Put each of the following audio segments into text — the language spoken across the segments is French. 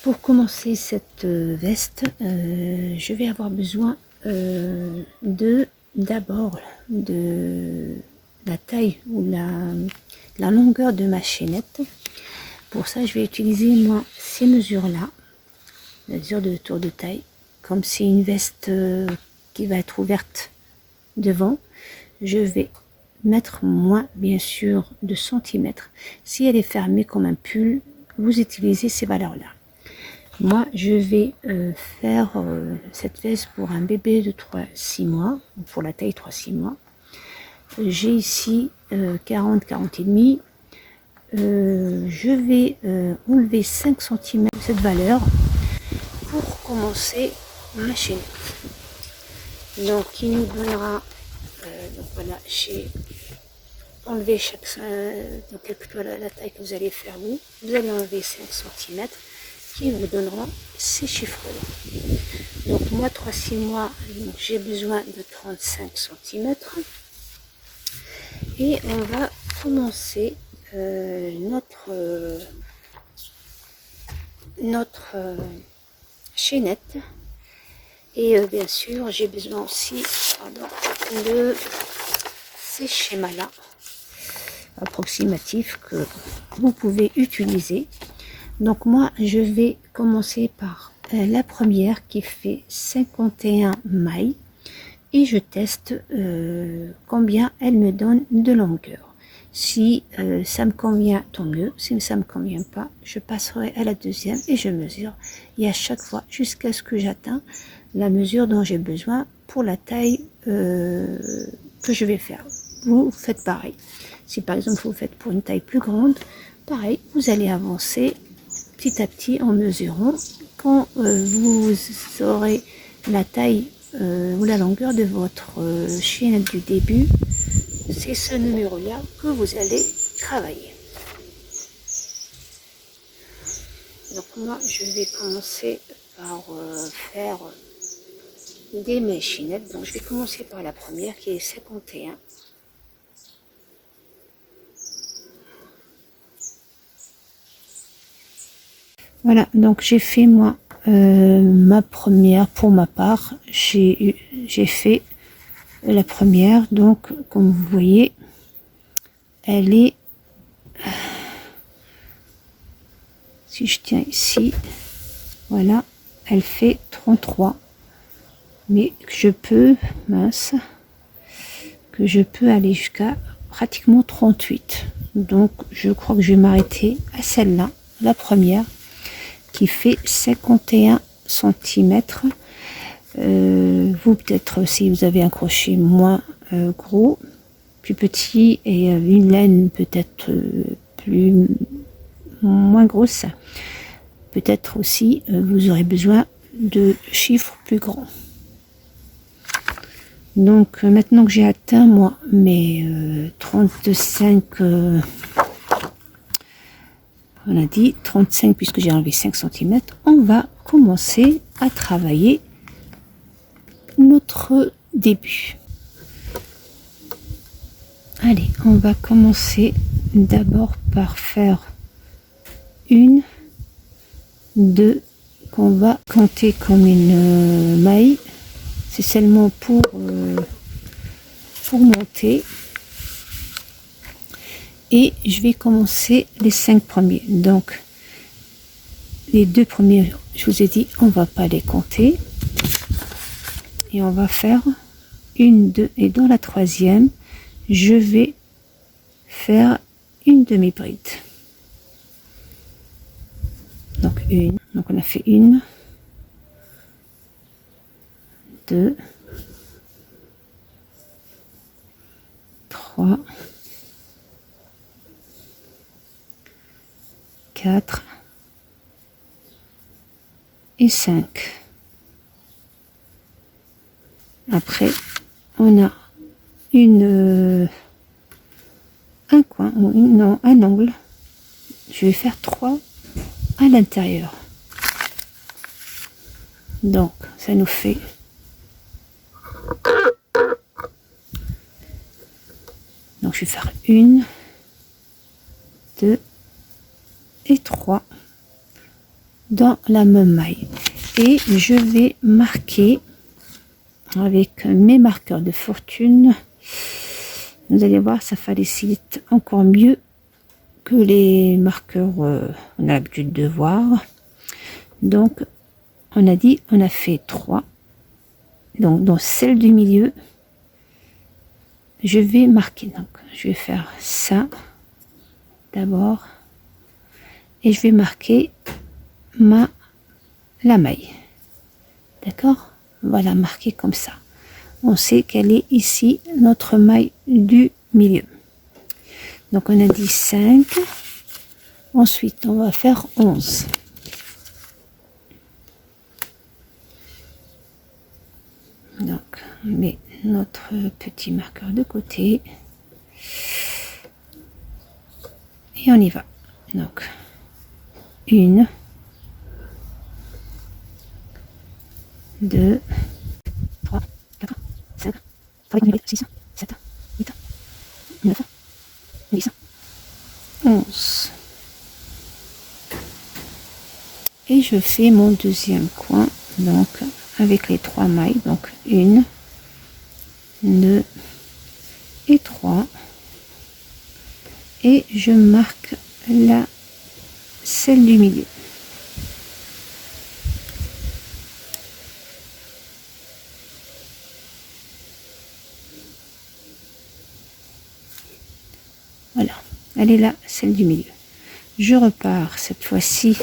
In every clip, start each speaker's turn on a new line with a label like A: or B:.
A: Pour commencer cette veste, je vais avoir besoin d'abord de la taille ou la longueur de ma chaînette. Pour ça, je vais utiliser moi ces mesures-là, la mesure de tour de taille. Comme c'est une veste qui va être ouverte devant, je vais mettre moins, bien sûr, de centimètres. Si elle est fermée comme un pull, vous utilisez ces valeurs-là. Moi, je vais faire cette veste pour un bébé de 3-6 mois, pour la taille 3-6 mois. J'ai ici 40 et demi. Je vais enlever 5 cm de cette valeur pour commencer ma chaînette. Donc, qui nous donnera, donc voilà, j'ai enlevé donc quelle que soit la taille que vous allez faire vous allez enlever 5 cm qui vous donneront ces chiffres-là. Donc moi, 3-6 mois, j'ai besoin de 35 cm. Et on va commencer notre chaînette. Et bien sûr, j'ai besoin aussi de ces schémas-là approximatifs que vous pouvez utiliser. Donc moi, je vais commencer par la première qui fait 51 mailles et je teste combien elle me donne de longueur. Si ça me convient, tant mieux. Si ça ne me convient pas, je passerai à la deuxième et je mesure. Et à chaque fois, jusqu'à ce que j'atteins la mesure dont j'ai besoin pour la taille que je vais faire. Vous faites pareil. Si par exemple vous faites pour une taille plus grande, pareil, vous allez avancer petit à petit en mesurant. Quand vous aurez la taille ou la longueur de votre chaînette du début, c'est ce numéro-là que vous allez travailler. Donc moi, je vais commencer par faire des mes chaînettes. Donc je vais commencer par la première qui est 51. Voilà, donc j'ai fait moi ma première pour ma part. J'ai fait la première, donc comme vous voyez, elle est, si je tiens ici, voilà, elle fait 33. Mais je peux, que je peux aller jusqu'à pratiquement 38. Donc je crois que je vais m'arrêter à celle-là, la première, qui fait 51 cm. Vous peut-être si vous avez un crochet moins gros, plus petit et une laine peut-être moins grosse, peut-être aussi vous aurez besoin de chiffres plus grands. Donc maintenant que j'ai atteint moi mes 35, on a dit 35 puisque j'ai enlevé 5 cm, on va commencer à travailler notre début. Allez, on va commencer d'abord par faire une, deux, qu'on va compter comme une maille. C'est seulement pour monter. Et je vais commencer les 5 premiers. Donc, les 2 premiers, je vous ai dit, on va pas les compter. Et on va faire une, deux. Et dans la troisième, je vais faire une demi-bride. Donc, une. Donc, on a fait une, deux, trois, 4 et 5. Après, on a un coin, ou non, un angle. Je vais faire 3 à l'intérieur. Donc, ça nous fait donc je vais faire 1, 2 et 3 dans la même maille. Et je vais marquer avec mes marqueurs de fortune. Vous allez voir, ça facilite encore mieux que les marqueurs on a l'habitude de voir. Donc on a dit, on a fait 3. Donc dans celle du milieu, je vais marquer. Donc je vais faire ça d'abord et je vais marquer la maille. D'accord? Voilà, marquer comme ça. On sait qu'elle est ici, notre maille du milieu. Donc on a dit 5. Ensuite, on va faire 11. Donc, on met notre petit marqueur de côté. Et on y va. Donc, 1, 2, 3, 4, 5, 6, 7, 8, 9, 10, 11. Et je fais mon deuxième coin, donc avec les 3 mailles, donc 1, 2 et 3. Et je marque celle du milieu. Voilà, elle est là, celle du milieu. Je repars cette fois-ci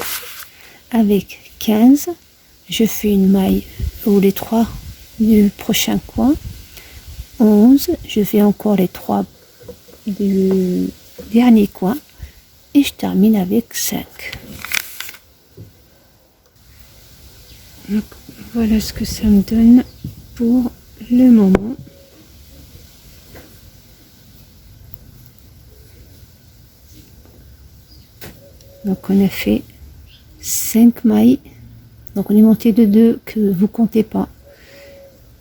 A: avec 15. Je fais une maille ou les 3 du prochain coin. 11. Je fais encore les 3 du dernier coin. Et je termine avec 5. Donc, voilà ce que ça me donne pour le moment. Donc on a fait 5 mailles. Donc on est monté de 2 que vous comptez pas.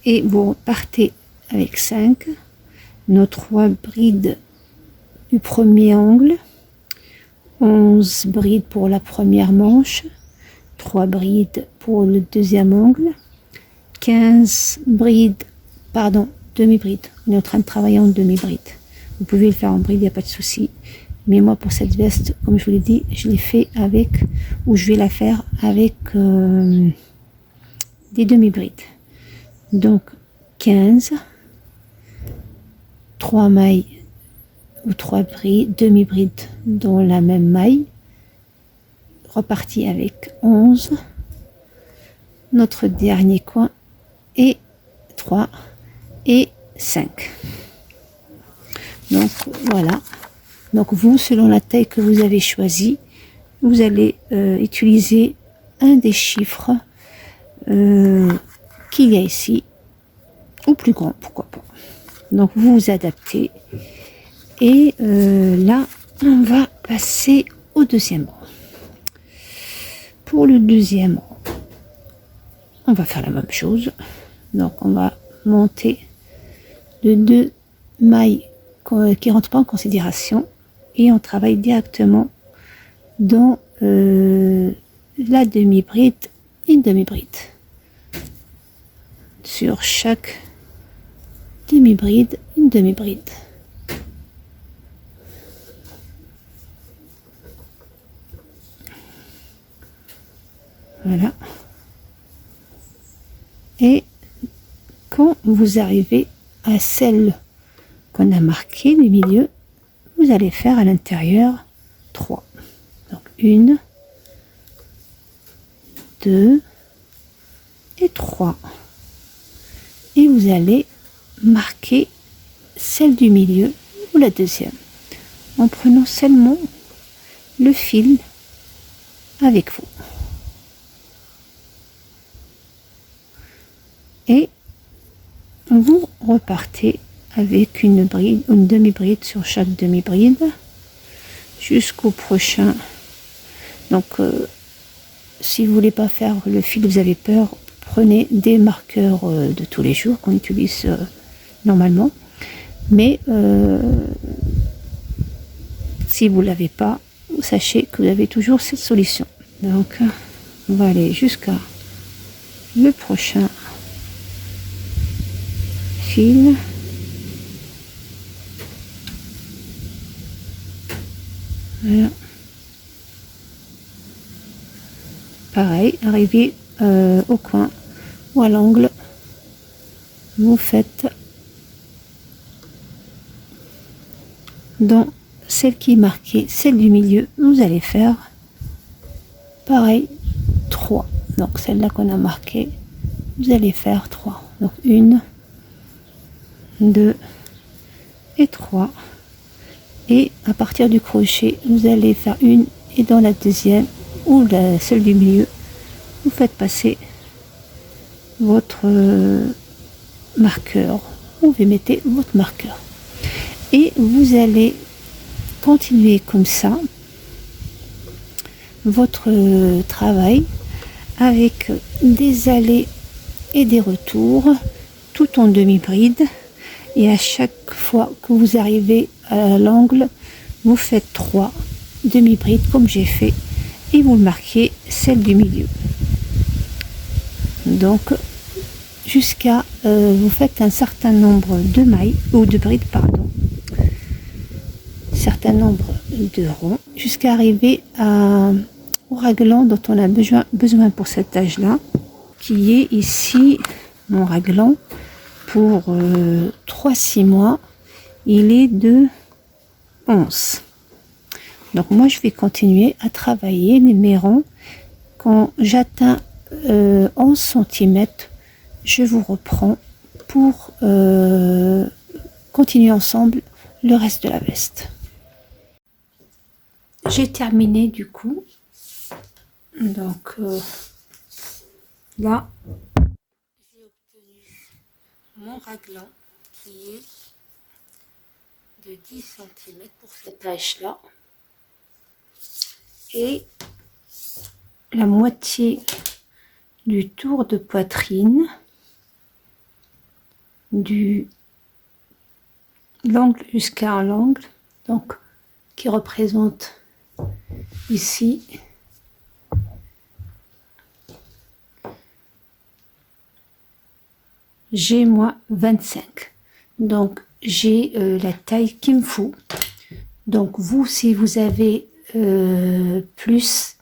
A: Et vous partez avec 5. Nos 3 brides du premier angle. 11 brides pour la première manche. 3 brides pour le deuxième angle. 15 brides, pardon, demi-brides. On est en train de travailler en demi-bride. Vous pouvez le faire en bride, il n'y a pas de souci. Mais moi, pour cette veste, comme je vous l'ai dit, je l'ai fait avec, ou je vais la faire avec des demi-brides. Donc, 15, 3 mailles ou 3 brides, demi-brides dans la même maille. Reparti avec 11. Notre dernier coin et 3 et 5. Donc, voilà. Donc vous, selon la taille que vous avez choisie, vous allez utiliser un des chiffres qu'il y a ici, ou plus grand, pourquoi pas. Donc vous vous adaptez. Et là, on va passer au deuxième rang. Pour le deuxième rang, on va faire la même chose. Donc on va monter de 2 mailles qui ne rentrent pas en considération. Et on travaille directement dans la demi-bride, une demi-bride. Sur chaque demi-bride, une demi-bride. Voilà. Et quand vous arrivez à celle qu'on a marquée du milieu, vous allez faire à l'intérieur 3. Donc 1, 2 et 3. Et vous allez marquer celle du milieu ou la deuxième en prenant seulement le fil avec vous. Et vous repartez avec une bride, une demi-bride sur chaque demi-bride jusqu'au prochain. Donc si vous voulez pas faire le fil, vous avez peur, prenez des marqueurs de tous les jours qu'on utilise normalement. Mais si vous l'avez pas, sachez que vous avez toujours cette solution. Donc On va aller jusqu'à le prochain fil. Voilà. Pareil, arrivé au coin ou à l'angle, vous faites dans celle qui est marquée, celle du milieu, vous allez faire pareil 3. Donc celle-là qu'on a marquée, vous allez faire 3. Donc 1, 2 et 3. Et à partir du crochet, vous allez faire une, et dans la deuxième ou celle du milieu, vous faites passer votre marqueur, ou vous mettez votre marqueur. Et vous allez continuer comme ça votre travail avec des allées et des retours tout en demi-bride, et à chaque fois que vous arrivez à l'angle, vous faites 3 demi-brides comme j'ai fait et vous marquez celle du milieu. Donc jusqu'à vous faites un certain nombre de mailles ou de brides, pardon, certain nombre de ronds jusqu'à arriver au raglan dont on a besoin pour cet âge là, qui est ici mon raglan pour 3-6 mois. Il est de 11. Donc moi je vais continuer à travailler mes ronds. Quand j'atteins 11 cm, je vous reprends pour continuer ensemble le reste de la veste. J'ai terminé du coup. Donc là, j'ai obtenu mon raglan qui est de 10 cm pour cet âge-là. Et la moitié du tour de poitrine du l'angle jusqu'à l'angle, donc qui représente ici j'ai moi 25. Donc j'ai la taille qu'il me faut. Donc vous, si vous avez plus,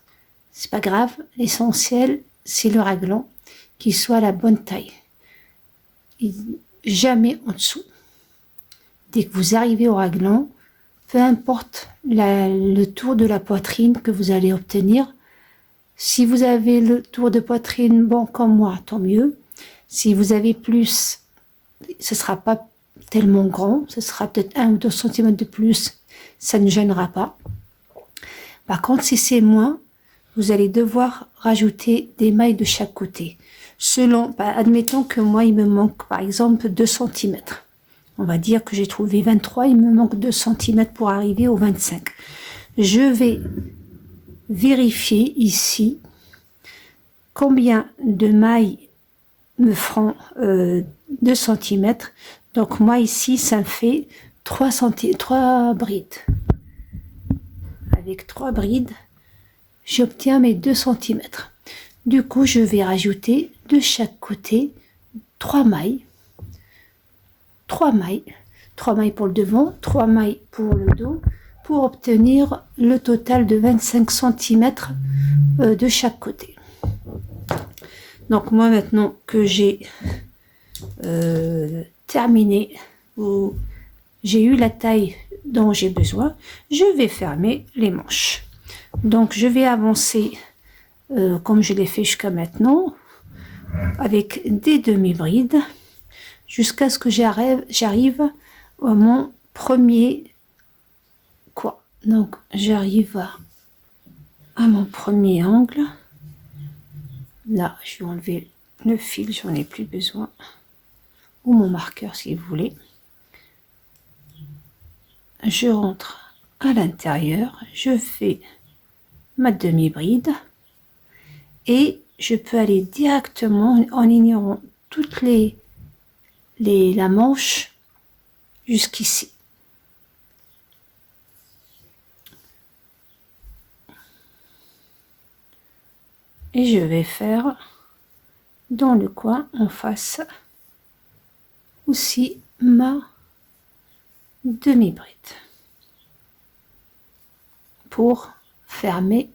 A: c'est pas grave, l'essentiel c'est le raglan qui soit la bonne taille, et jamais en dessous. Dès que vous arrivez au raglan, peu importe le tour de la poitrine que vous allez obtenir, si vous avez le tour de poitrine bon comme moi, tant mieux. Si vous avez plus, ce sera pas tellement grand, ce sera peut-être 1 ou 2 cm de plus, ça ne gênera pas. Par contre, si c'est moins, vous allez devoir rajouter des mailles de chaque côté. Selon, admettons que moi, il me manque par exemple 2 cm. On va dire que j'ai trouvé 23, il me manque 2 cm pour arriver au 25. Je vais vérifier ici combien de mailles me feront 2 cm. Donc moi ici, ça me fait 3 brides. Avec 3 brides, j'obtiens mes 2 cm. Du coup, je vais rajouter de chaque côté 3 mailles. 3 mailles. 3 mailles pour le devant, 3 mailles pour le dos, pour obtenir le total de 25 cm de chaque côté. Donc moi, maintenant que j'ai terminé, ou j'ai eu la taille dont j'ai besoin, je vais fermer les manches. Donc je vais avancer comme je l'ai fait jusqu'à maintenant, avec des demi-brides, jusqu'à ce que j'arrive à mon premier quoi. Donc j'arrive à mon premier angle. Là, je vais enlever le fil, j'en ai plus besoin, ou mon marqueur si vous voulez. Je rentre à l'intérieur, je fais ma demi-bride et je peux aller directement en ignorant toutes la manche jusqu'ici. et je vais faire dans le coin en face aussi ma demi-bride pour fermer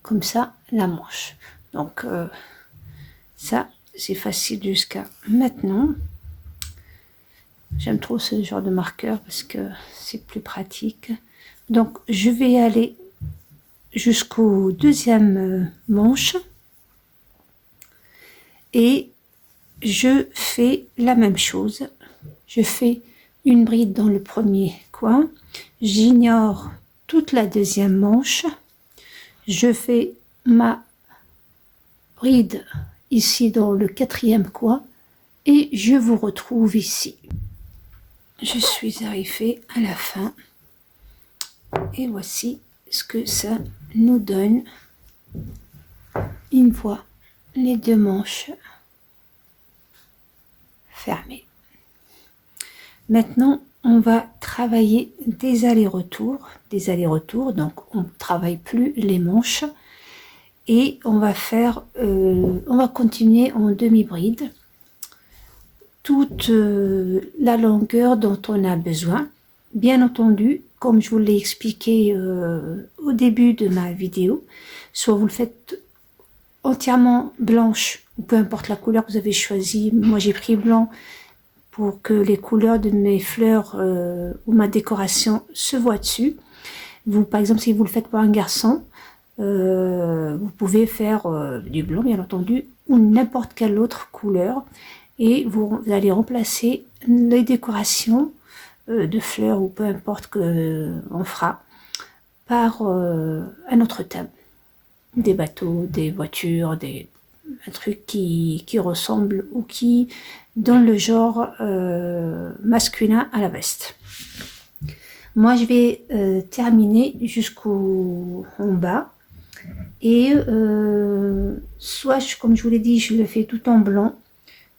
A: comme ça la manche. Donc ça c'est facile jusqu'à maintenant. J'aime trop ce genre de marqueur parce que c'est plus pratique. Donc je vais aller jusqu'au deuxième manche et je fais la même chose. Je fais une bride dans le premier coin, j'ignore toute la deuxième manche, je fais ma bride ici dans le quatrième coin et je vous retrouve ici. Je suis arrivée à la fin et voici ce que ça nous donne une fois les deux manches fermées. Maintenant on va travailler des allers-retours, donc on ne travaille plus les manches et on va faire, on va continuer en demi-bride toute la longueur dont on a besoin. Bien entendu, comme je vous l'ai expliqué au début de ma vidéo, soit vous le faites entièrement blanche, ou peu importe la couleur que vous avez choisie. Moi j'ai pris blanc pour que les couleurs de mes fleurs ou ma décoration se voient dessus. Vous, par exemple, si vous le faites pour un garçon, vous pouvez faire du blanc, bien entendu, ou n'importe quelle autre couleur. Et vous allez remplacer les décorations de fleurs ou peu importe que on fera par un autre thème. Des bateaux, des voitures, un truc qui ressemble ou qui donne le genre masculin à la veste. Moi je vais terminer jusqu'au en bas et soit comme je vous l'ai dit, je le fais tout en blanc,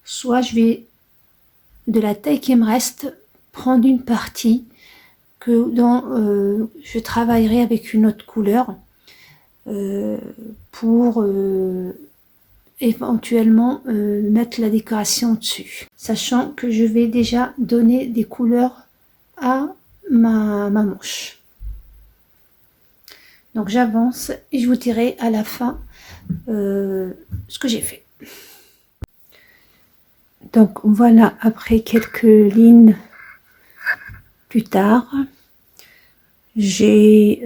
A: soit je vais de la taille qui me reste prendre une partie que je travaillerai avec une autre couleur pour éventuellement mettre la décoration dessus, sachant que je vais déjà donner des couleurs à ma manche. Donc j'avance et je vous dirai à la fin ce que j'ai fait. Donc voilà, après quelques lignes plus tard, j'ai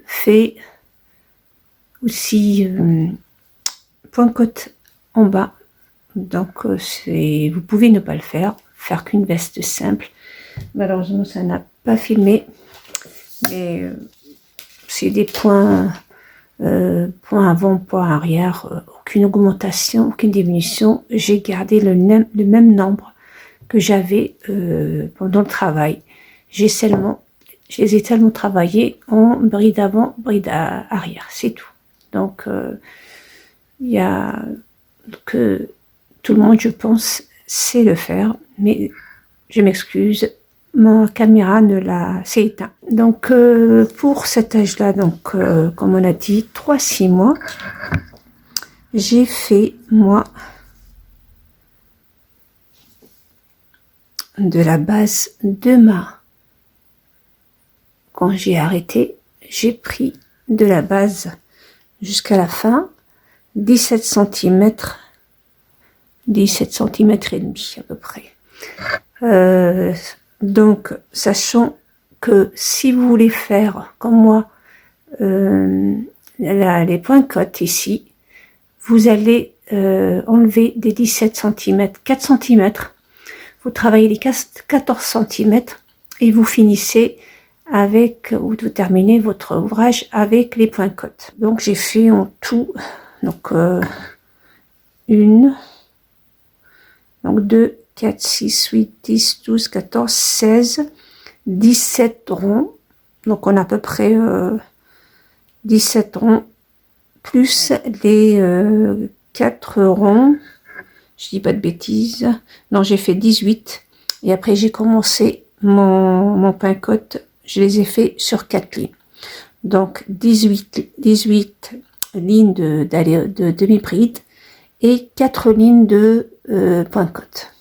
A: fait aussi point côte en bas. Donc vous pouvez ne pas le faire qu'une veste simple. Malheureusement ça n'a pas filmé, mais c'est des points point avant, point arrière, aucune augmentation, aucune diminution. J'ai gardé le même nombre que j'avais pendant le travail. Je les ai tellement travaillés en bride avant, bride arrière, c'est tout. Donc il y a que tout le monde, je pense, sait le faire, mais je m'excuse, ma caméra s'est éteinte. Donc pour cet âge-là, donc comme on a dit, 3-6 mois, j'ai fait moi de la base de quand j'ai arrêté, j'ai pris de la base jusqu'à la fin 17 cm, 17 cm et demi à peu près. Donc sachant que si vous voulez faire comme moi les points côtes ici, vous allez enlever des 17 cm, 4 cm, vous travaillez les 14 cm et vous finissez avec, ou vous terminez votre ouvrage avec les points côtes. Donc j'ai fait en tout, donc 1, donc 2, 4, 6, 8, 10, 12, 14, 16, 17 ronds. Donc on a à peu près 17 ronds, plus les 4 ronds. Je dis pas de bêtises. Non, j'ai fait 18. Et après j'ai commencé mon pain côte. Je les ai fait sur 4 lignes. Donc 18, lignes de demi-bride et 4 lignes de point-côte.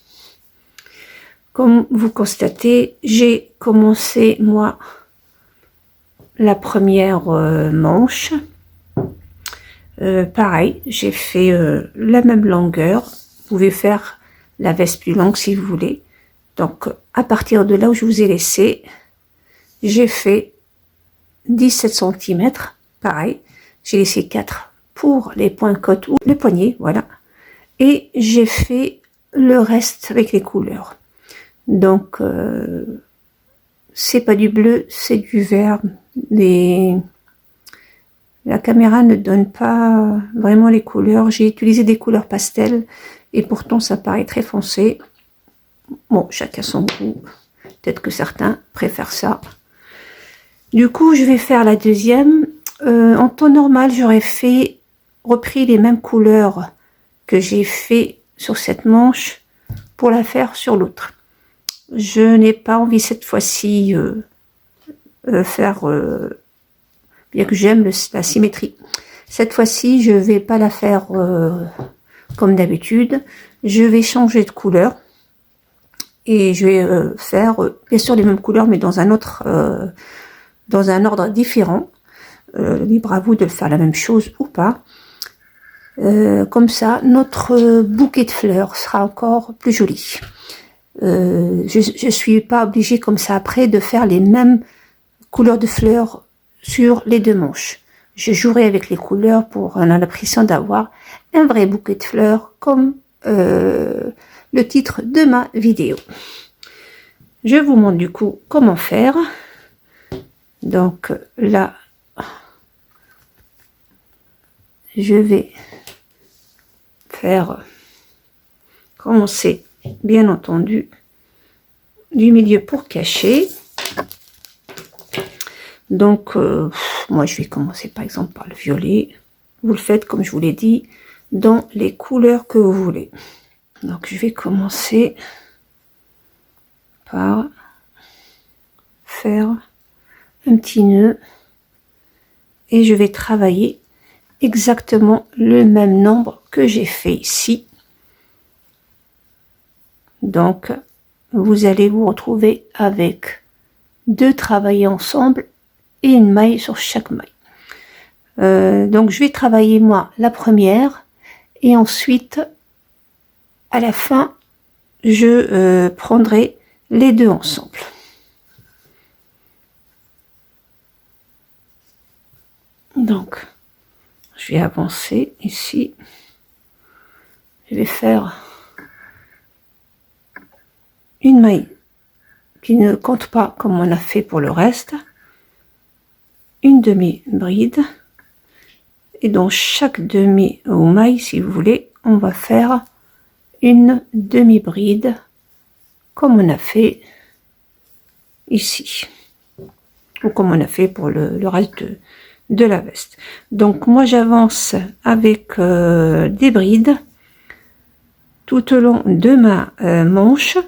A: Comme vous constatez, j'ai commencé moi la première manche. Pareil, j'ai fait la même longueur. Vous pouvez faire la veste plus longue si vous voulez. Donc à partir de là où je vous ai laissé, j'ai fait 17 cm. Pareil, j'ai laissé 4 pour les points-côte ou les poignets, voilà. Et j'ai fait le reste avec les couleurs. Donc c'est pas du bleu, c'est du vert. La caméra ne donne pas vraiment les couleurs. J'ai utilisé des couleurs pastel et pourtant ça paraît très foncé. Bon, chacun son goût. Peut-être que certains préfèrent ça. Du coup, je vais faire la deuxième. En temps normal, j'aurais repris les mêmes couleurs que j'ai fait sur cette manche pour la faire sur l'autre. Je n'ai pas envie cette fois-ci faire, bien que j'aime la symétrie. Cette fois-ci, je vais pas la faire comme d'habitude. Je vais changer de couleur et je vais faire bien sûr les mêmes couleurs, mais dans un autre, dans un ordre différent. Libre à vous de faire la même chose ou pas. Comme ça, notre bouquet de fleurs sera encore plus joli. Je suis pas obligée comme ça après de faire les mêmes couleurs de fleurs sur les deux manches. Je jouerai avec les couleurs pour avoir l'impression d'avoir un vrai bouquet de fleurs comme le titre de ma vidéo. Je vous montre du coup comment faire. Donc là, je vais faire commencer bien entendu du milieu pour cacher. Donc moi je vais commencer par exemple par le violet. Vous le faites comme je vous l'ai dit dans les couleurs que vous voulez. Donc je vais commencer par faire un petit nœud et je vais travailler exactement le même nombre que j'ai fait ici. Donc vous allez vous retrouver avec 2 travaillés ensemble et une maille sur chaque maille. Donc je vais travailler moi la première et ensuite à la fin je prendrai les 2 ensemble. Donc je vais avancer ici, je vais faire une maille qui ne compte pas comme on a fait pour le reste, une demi-bride, et dans chaque demi ou maille si vous voulez on va faire une demi-bride comme on a fait ici ou comme on a fait pour le reste de la veste. Donc moi j'avance avec des brides tout au long de ma manche.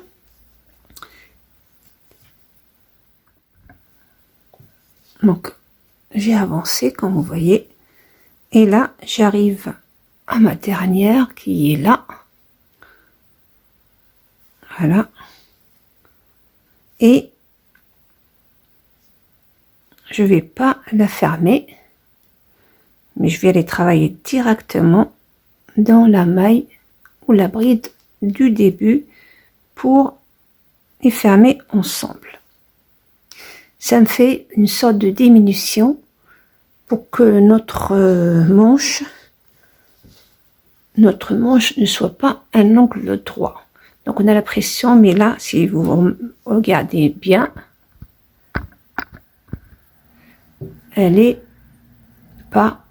A: Donc j'ai avancé comme vous voyez et là j'arrive à ma dernière qui est là, voilà, et je vais pas la fermer mais je vais aller travailler directement dans la maille ou la bride du début pour les fermer ensemble. Ça me fait une sorte de diminution pour que notre manche ne soit pas un angle droit. Donc on a la pression, mais là si vous regardez bien, elle est pas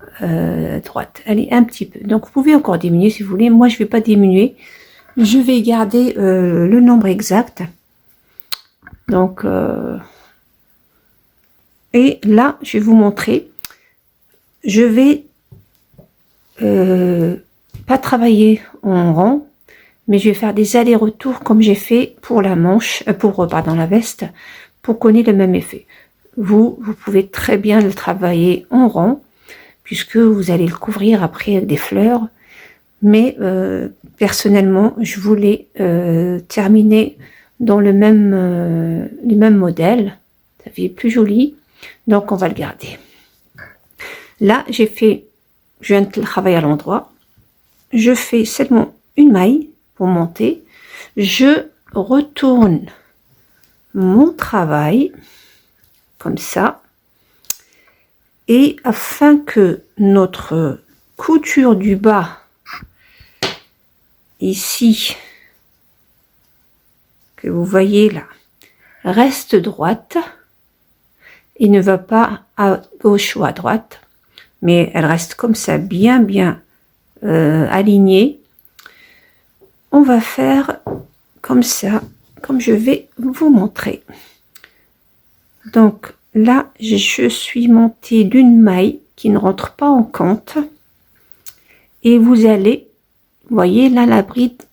A: droite, elle est un petit peu. Donc vous pouvez encore diminuer si vous voulez. Moi je vais pas diminuer, je vais garder le nombre exact. Donc et là je vais vous montrer, je vais pas travailler en rond, mais je vais faire des allers-retours comme j'ai fait pour la manche, pardon, la veste, pour qu'on ait le même effet. Vous pouvez très bien le travailler en rond, puisque vous allez le couvrir après avec des fleurs. Mais personnellement, je voulais terminer dans le même modèle. Ça fait plus joli, donc on va le garder. Là, je viens de travailler à l'endroit. Je fais seulement une maille pour monter. Je retourne mon travail comme ça. Et afin que notre couture du bas, ici, que vous voyez là, reste droite et ne va pas à gauche ou à droite, mais elle reste comme ça, bien alignée. On va faire comme ça, comme je vais vous montrer. Donc là, je suis montée d'une maille qui ne rentre pas en compte. Et vous allez, vous voyez là la bride,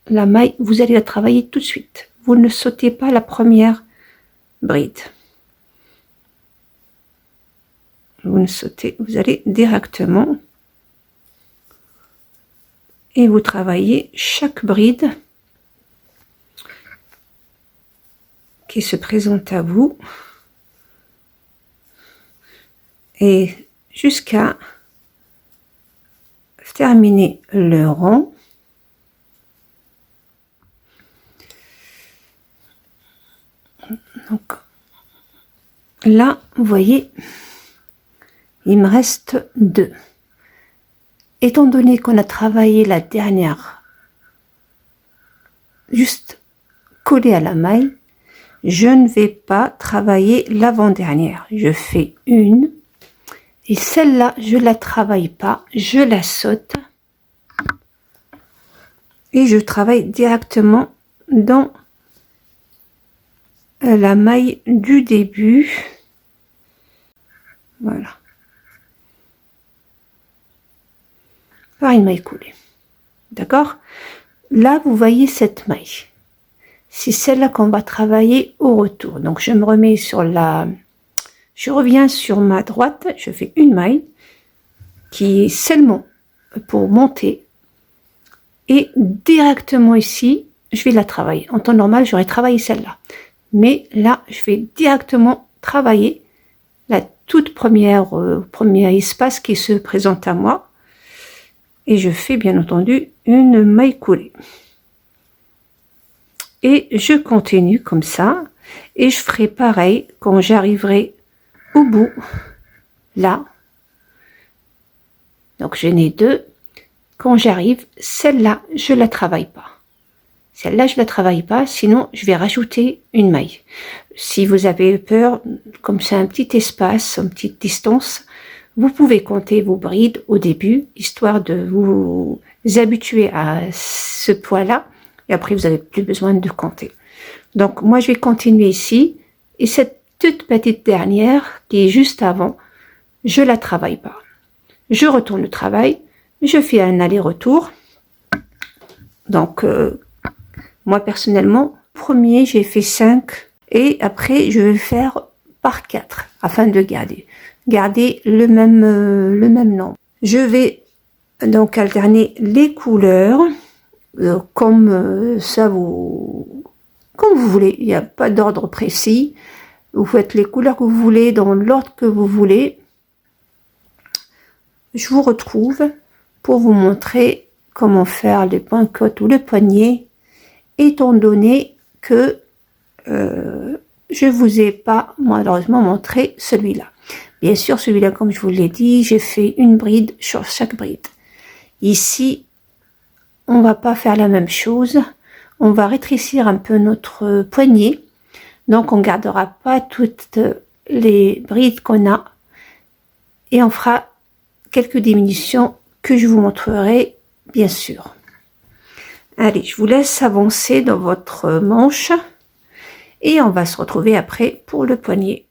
A: la maille, vous allez la travailler tout de suite. Vous ne sautez pas la première bride. Vous ne sautez, vous allez directement et vous travaillez chaque bride qui se présente à vous et jusqu'à terminer le rang. Donc là, vous voyez, il me reste 2. Étant donné qu'on a travaillé la dernière juste collée à la maille, je ne vais pas travailler l'avant-dernière. Je fais une et celle-là, je la travaille pas, je la saute et je travaille directement dans la maille du début. Voilà. Par une maille coulée. D'accord? Là, vous voyez cette maille. C'est celle-là qu'on va travailler au retour. Donc, je me remets sur je reviens sur ma droite. Je fais une maille qui est seulement pour monter. Et directement ici, je vais la travailler. En temps normal, j'aurais travaillé celle-là. Mais là, je vais directement travailler la toute premier espace qui se présente à moi. Et je fais bien entendu une maille coulée. Et je continue comme ça. Et je ferai pareil quand j'arriverai au bout. Là. Donc j'en ai 2. Quand j'arrive, celle-là, je la travaille pas. Celle-là, je la travaille pas, sinon je vais rajouter une maille. Si vous avez peur, comme c'est un petit espace, une petite distance, vous pouvez compter vos brides au début, histoire de vous habituer à ce poids-là, et après vous n'avez plus besoin de compter. Donc moi, je vais continuer ici, et cette toute petite dernière, qui est juste avant, je la travaille pas. Je retourne le travail, je fais un aller-retour. Donc, moi, personnellement, premier, j'ai fait 5 et après, je vais faire par 4 afin de garder le même nombre. Je vais donc alterner les couleurs comme comme vous voulez. Il n'y a pas d'ordre précis. Vous faites les couleurs que vous voulez dans l'ordre que vous voulez. Je vous retrouve pour vous montrer comment faire les points-côtes ou le poignet, étant donné que je vous ai pas malheureusement montré celui-là. Bien sûr, celui-là, comme je vous l'ai dit, j'ai fait une bride sur chaque bride. Ici, on va pas faire la même chose. On va rétrécir un peu notre poignet. Donc, on gardera pas toutes les brides qu'on a. Et on fera quelques diminutions que je vous montrerai, bien sûr. Allez, je vous laisse avancer dans votre manche et on va se retrouver après pour le poignet.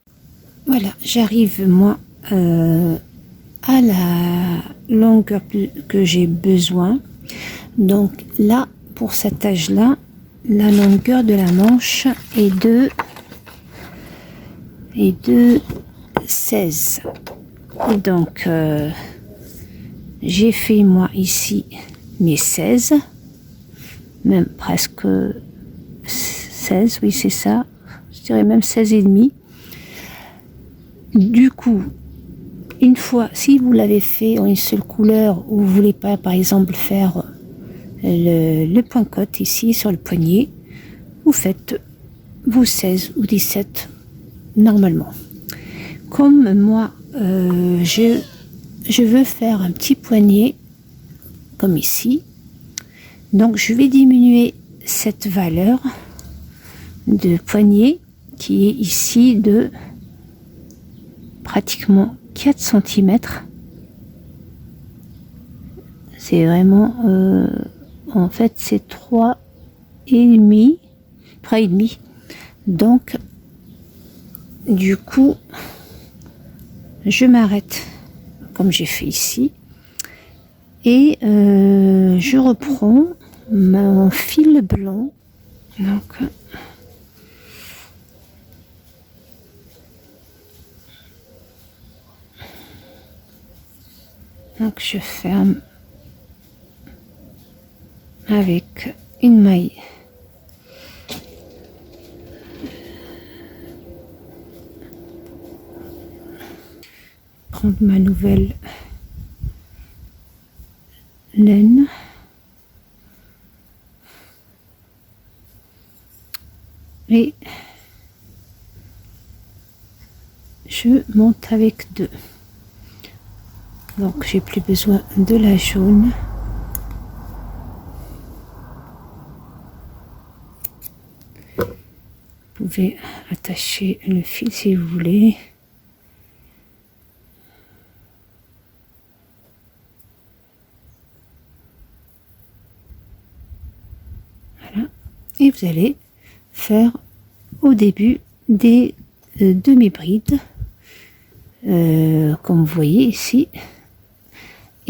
A: Voilà, j'arrive moi à la longueur que j'ai besoin. Donc là, pour cet âge-là, la longueur de la manche est de 16. Donc j'ai fait moi ici mes 16, même presque 16, oui c'est ça, je dirais même 16 et demi. Du coup, une fois, si vous l'avez fait en une seule couleur ou vous voulez pas par exemple faire le point cote ici sur le poignet, vous faites vos 16 ou 17 normalement. Comme moi je veux faire un petit poignet comme ici, donc je vais diminuer cette valeur de poignet qui est ici de pratiquement 4 cm. C'est vraiment en fait c'est 3,5. Donc du coup je m'arrête comme j'ai fait ici et je reprends mon fil blanc. Donc je ferme avec une maille prendre ma nouvelle laine et je monte avec 2. Donc j'ai plus besoin de la jaune. Vous pouvez attacher le fil si vous voulez. Voilà. Et vous allez faire au début des demi-brides, comme vous voyez ici.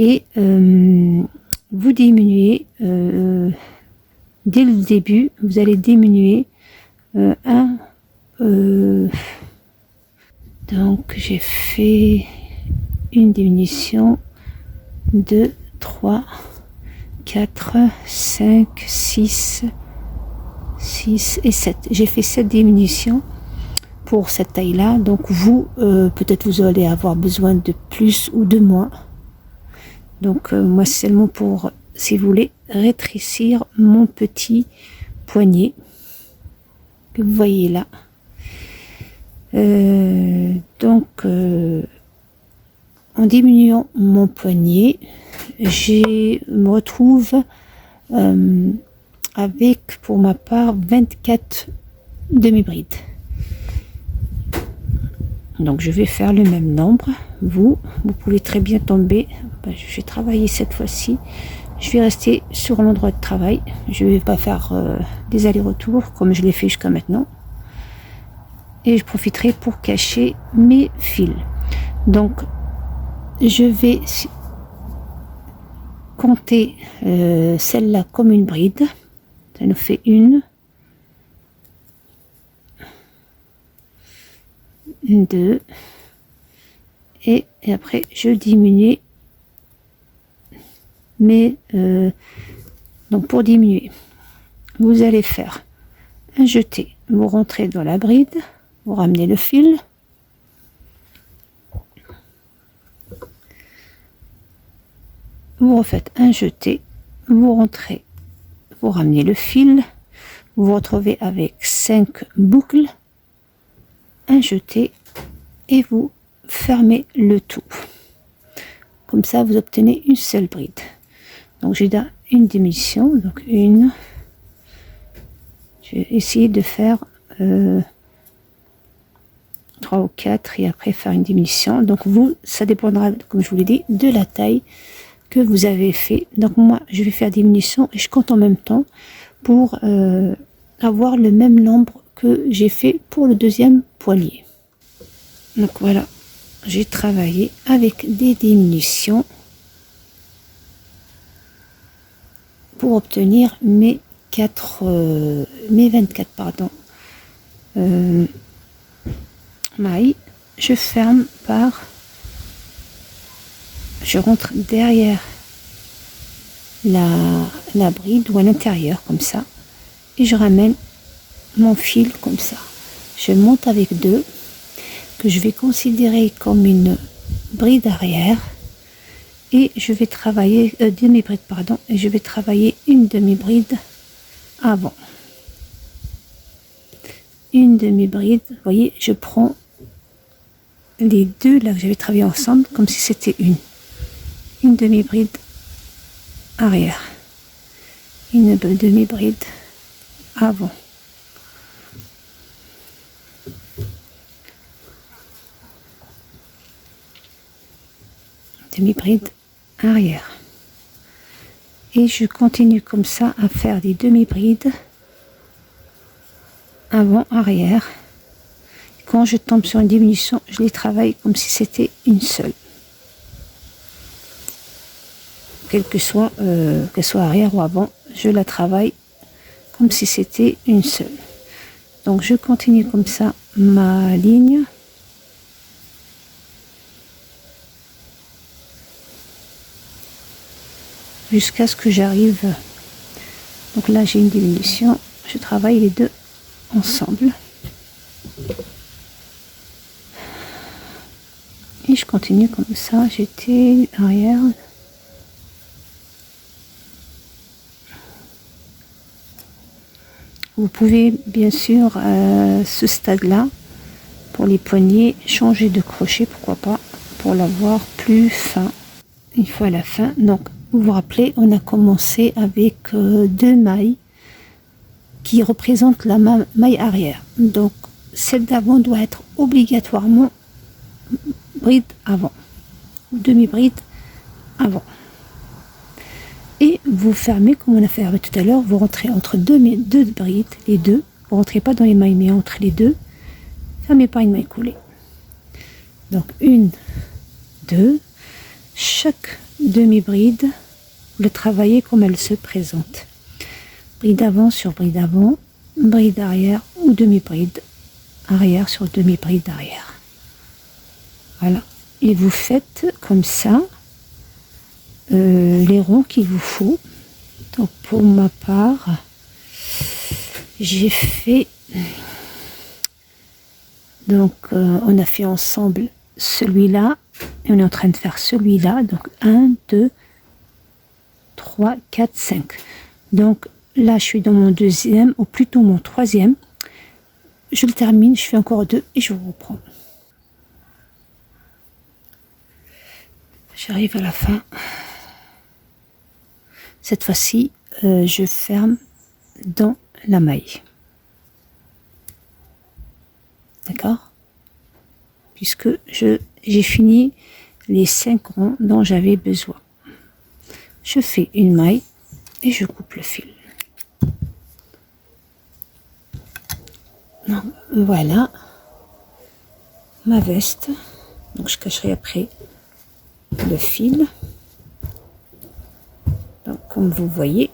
A: Et vous diminuez dès le début, vous allez diminuer donc j'ai fait une diminution de 3, 4, 5, 6 et 7. J'ai fait 7 diminutions pour cette taille là, donc vous peut-être vous allez avoir besoin de plus ou de moins. Donc moi c'est seulement pour, si vous voulez, rétrécir mon petit poignet que vous voyez là. Donc en diminuant mon poignet, je me retrouve avec pour ma part 24 demi-brides. Donc je vais faire le même nombre. Vous pouvez très bien tomber. Je vais travailler cette fois-ci. Je vais rester sur l'endroit de travail. Je ne vais pas faire des allers-retours comme je l'ai fait jusqu'à maintenant. Et je profiterai pour cacher mes fils. Donc je vais compter celle-là comme une bride. Ça nous fait 1, 2 et après je diminue. Mais donc pour diminuer, vous allez faire un jeté, vous rentrez dans la bride, vous ramenez le fil, vous refaites un jeté, vous rentrez, vous ramenez le fil, vous vous retrouvez avec 5 boucles, un jeté et vous fermez le tout. Comme ça vous obtenez une seule bride. Donc j'ai une diminution, donc une. Je vais essayer de faire 3 ou 4 et après faire une diminution. Donc vous, ça dépendra, comme je vous l'ai dit, de la taille que vous avez fait. Donc moi, je vais faire diminution et je compte en même temps pour avoir le même nombre que j'ai fait pour le deuxième poignet. Donc voilà, j'ai travaillé avec des diminutions pour obtenir mes 24 mailles. Je ferme par je rentre derrière la bride ou à l'intérieur comme ça et je ramène mon fil comme ça. Je monte avec 2 que je vais considérer comme une bride arrière et je vais travailler demi-bride pardon, et je vais travailler une demi-bride avant. Une demi-bride, vous voyez, je prends les 2 là que j'avais travaillé ensemble comme si c'était une demi-bride arrière, une demi-bride avant. Demi-bride arrière. Et je continue comme ça à faire des demi-brides avant, arrière. Quand je tombe sur une diminution, je les travaille comme si c'était une seule. Quelle que soit, qu'elle soit arrière ou avant, je la travaille comme si c'était une seule. Donc je continue comme ça ma ligne. Jusqu'à ce que j'arrive. Donc là j'ai une diminution, je travaille les 2 ensemble. Et je continue comme ça, j'étais arrière. Vous pouvez bien sûr à ce stade-là, pour les poignets, changer de crochet, pourquoi pas, pour l'avoir plus fin. Une fois à la fin, donc vous vous rappelez, on a commencé avec 2 mailles qui représentent la maille arrière. Donc celle d'avant doit être obligatoirement bride avant, demi-bride avant. Et vous fermez comme on a fait tout à l'heure, vous rentrez entre deux brides, les 2, vous rentrez pas dans les mailles mais entre les 2, fermez pas une maille coulée. Donc 1, 2, chaque demi-bride, vous le travaillez comme elle se présente. Bride avant sur bride avant, bride arrière ou demi-bride arrière sur demi-bride arrière. Voilà. Et vous faites comme ça les ronds qu'il vous faut. Donc pour ma part, j'ai fait... Donc on a fait ensemble celui-là et on est en train de faire celui-là. Donc 1, 2, 3, 4, 5. Donc là je suis dans mon deuxième, ou plutôt mon troisième. Je le termine, je fais encore 2 et je vous reprends. J'arrive à la fin. Cette fois-ci, je ferme dans la maille. D'accord? Puisque j'ai fini les 5 ronds dont j'avais besoin. Je fais une maille et je coupe le fil. Donc, voilà ma veste. Donc je cacherai après le fil. Donc comme vous voyez,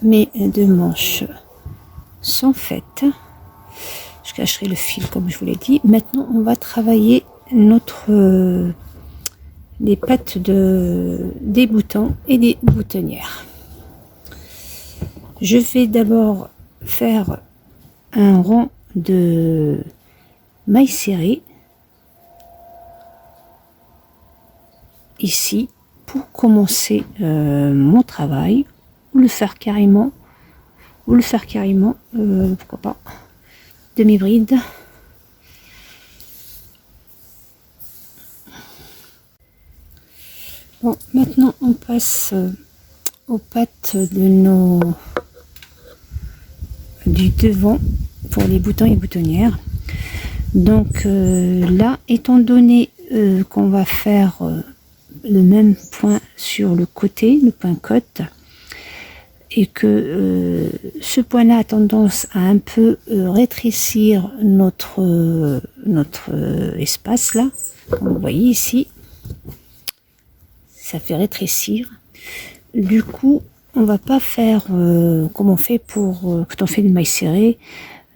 A: mes 2 manches sont faites. Je cacherai le fil comme je vous l'ai dit. Maintenant on va travailler les pattes des boutons et des boutonnières. Je vais d'abord faire un rond de mailles serrées ici pour commencer mon travail, ou le faire carrément, pourquoi pas, demi-bride. Bon, maintenant on passe aux pattes du devant pour les boutons et boutonnières. Donc là, étant donné qu'on va faire le même point sur le côté, le point côte, et que ce point-là a tendance à un peu rétrécir notre espace là, comme vous voyez ici, ça fait rétrécir. Du coup, on va pas faire comme on fait pour quand on fait une maille serrée,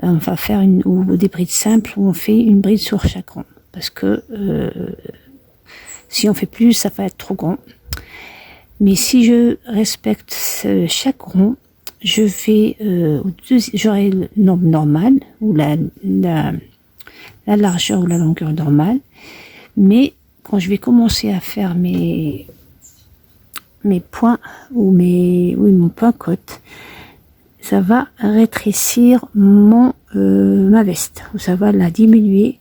A: on va faire ou des brides simples où on fait une bride sur chaque rond, parce que Si on fait plus, ça va être trop grand. Mais si je respecte chaque rond, je vais j'aurai le nombre normal ou la largeur ou la longueur normale. Mais quand je vais commencer à faire mes points ou mon point côte, ça va rétrécir ma veste. Ça va la diminuer.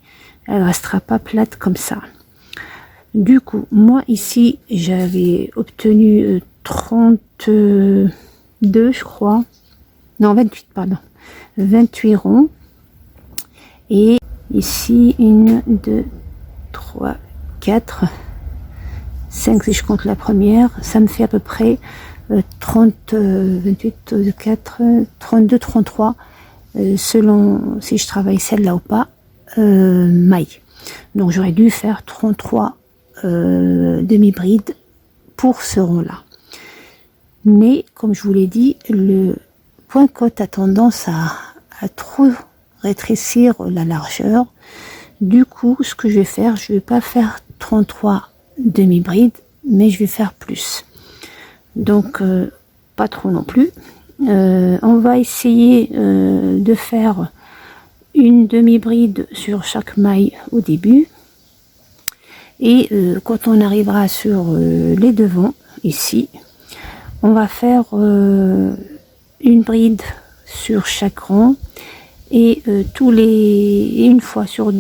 A: Elle restera pas plate comme ça. Du coup, moi ici, j'avais obtenu 32, je crois. Non, 28, pardon. 28 ronds. Et ici, 1, 2, 3, 4, 5 si je compte la première. Ça me fait à peu près 28, 4, 32, 33, selon si je travaille celle-là ou pas, mailles. Donc j'aurais dû faire 33 demi-brides pour ce rond-là. Mais comme je vous l'ai dit, le point côte a tendance à trop rétrécir la largeur. Du coup, ce que je vais faire, je vais pas faire 33 demi-brides, mais je vais faire plus. Donc, pas trop non plus. On va essayer de faire une demi-bride sur chaque maille au début. Et quand on arrivera sur les devants, ici, on va faire une bride sur chaque rang et une fois sur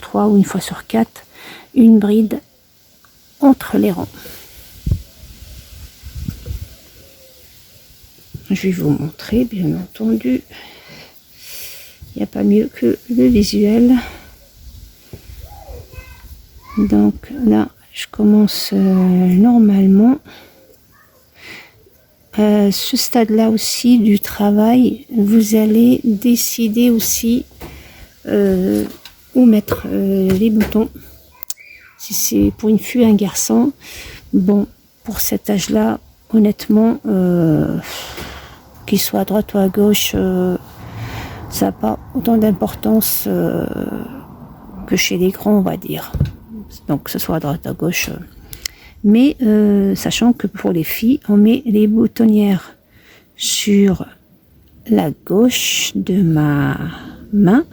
A: 3 ou une fois sur 4, une bride entre les rangs. Je vais vous montrer, bien entendu. Il n'y a pas mieux que le visuel. Donc là, je commence normalement. À ce stade-là aussi du travail, vous allez décider aussi où mettre les boutons. Si c'est pour une fille, un garçon, bon, pour cet âge-là, honnêtement, qu'il soit à droite ou à gauche, ça n'a pas autant d'importance que chez les grands, on va dire. Donc que ce soit à droite ou à gauche. Mais sachant que pour les filles, on met les boutonnières sur la gauche de ma main,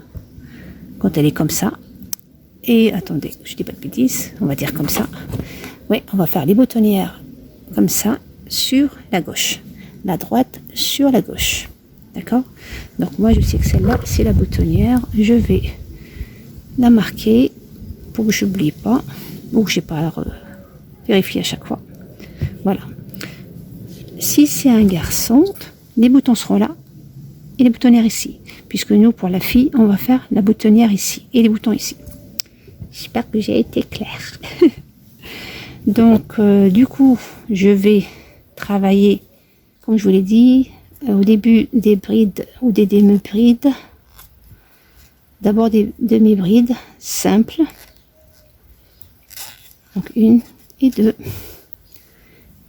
A: quand elle est comme ça. Et attendez, je dis pas de bêtises, on va dire comme ça. Oui, on va faire les boutonnières comme ça sur la gauche. La droite sur la gauche. D'accord? Donc moi je sais que celle-là, c'est la boutonnière. Je vais la marquer pour que je n'oublie pas, ou que je n'ai pas vérifié à chaque fois. Voilà. Si c'est un garçon, les boutons seront là et les boutonnières ici. Puisque nous, pour la fille, on va faire la boutonnière ici et les boutons ici. J'espère que j'ai été claire. Donc, du coup, je vais travailler, comme je vous l'ai dit, au début des brides ou des demi-brides. D'abord des demi-brides simples. Donc 1 et 2.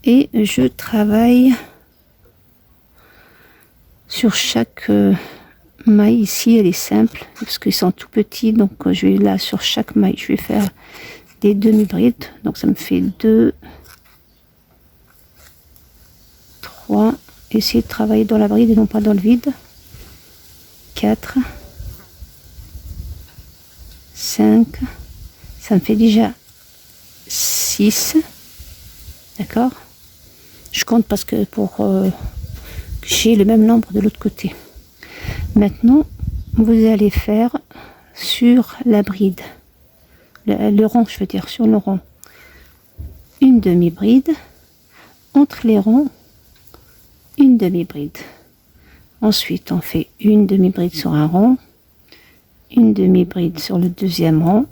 A: Et je travaille sur chaque maille ici, elle est simple, parce qu'ils sont tout petits. Donc je vais là, sur chaque maille, je vais faire des demi-brides. Donc ça me fait 2, 3. Essayer de travailler dans la bride et non pas dans le vide. 4, 5, ça me fait déjà 6, d'accord? Je compte parce que pour que j'ai le même nombre de l'autre côté. Maintenant, vous allez faire sur la bride, le rond, je veux dire, sur le rond, une demi-bride, entre les ronds, une demi-bride. Ensuite, on fait une demi-bride sur un rond, une demi-bride sur le deuxième rang,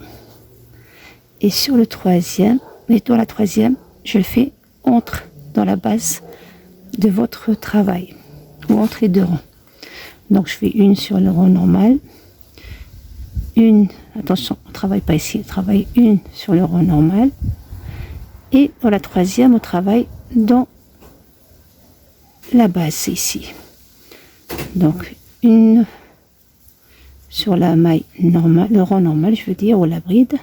A: et sur le troisième, mais dans la troisième, je le fais dans la base de votre travail, ou entre les deux rangs. Donc je fais une sur le rang normal, une, attention, on ne travaille pas ici, on travaille une sur le rang normal, et dans la troisième, on travaille dans la base ici. Donc une sur la maille normale, le rang normal, je veux dire, ou la bride,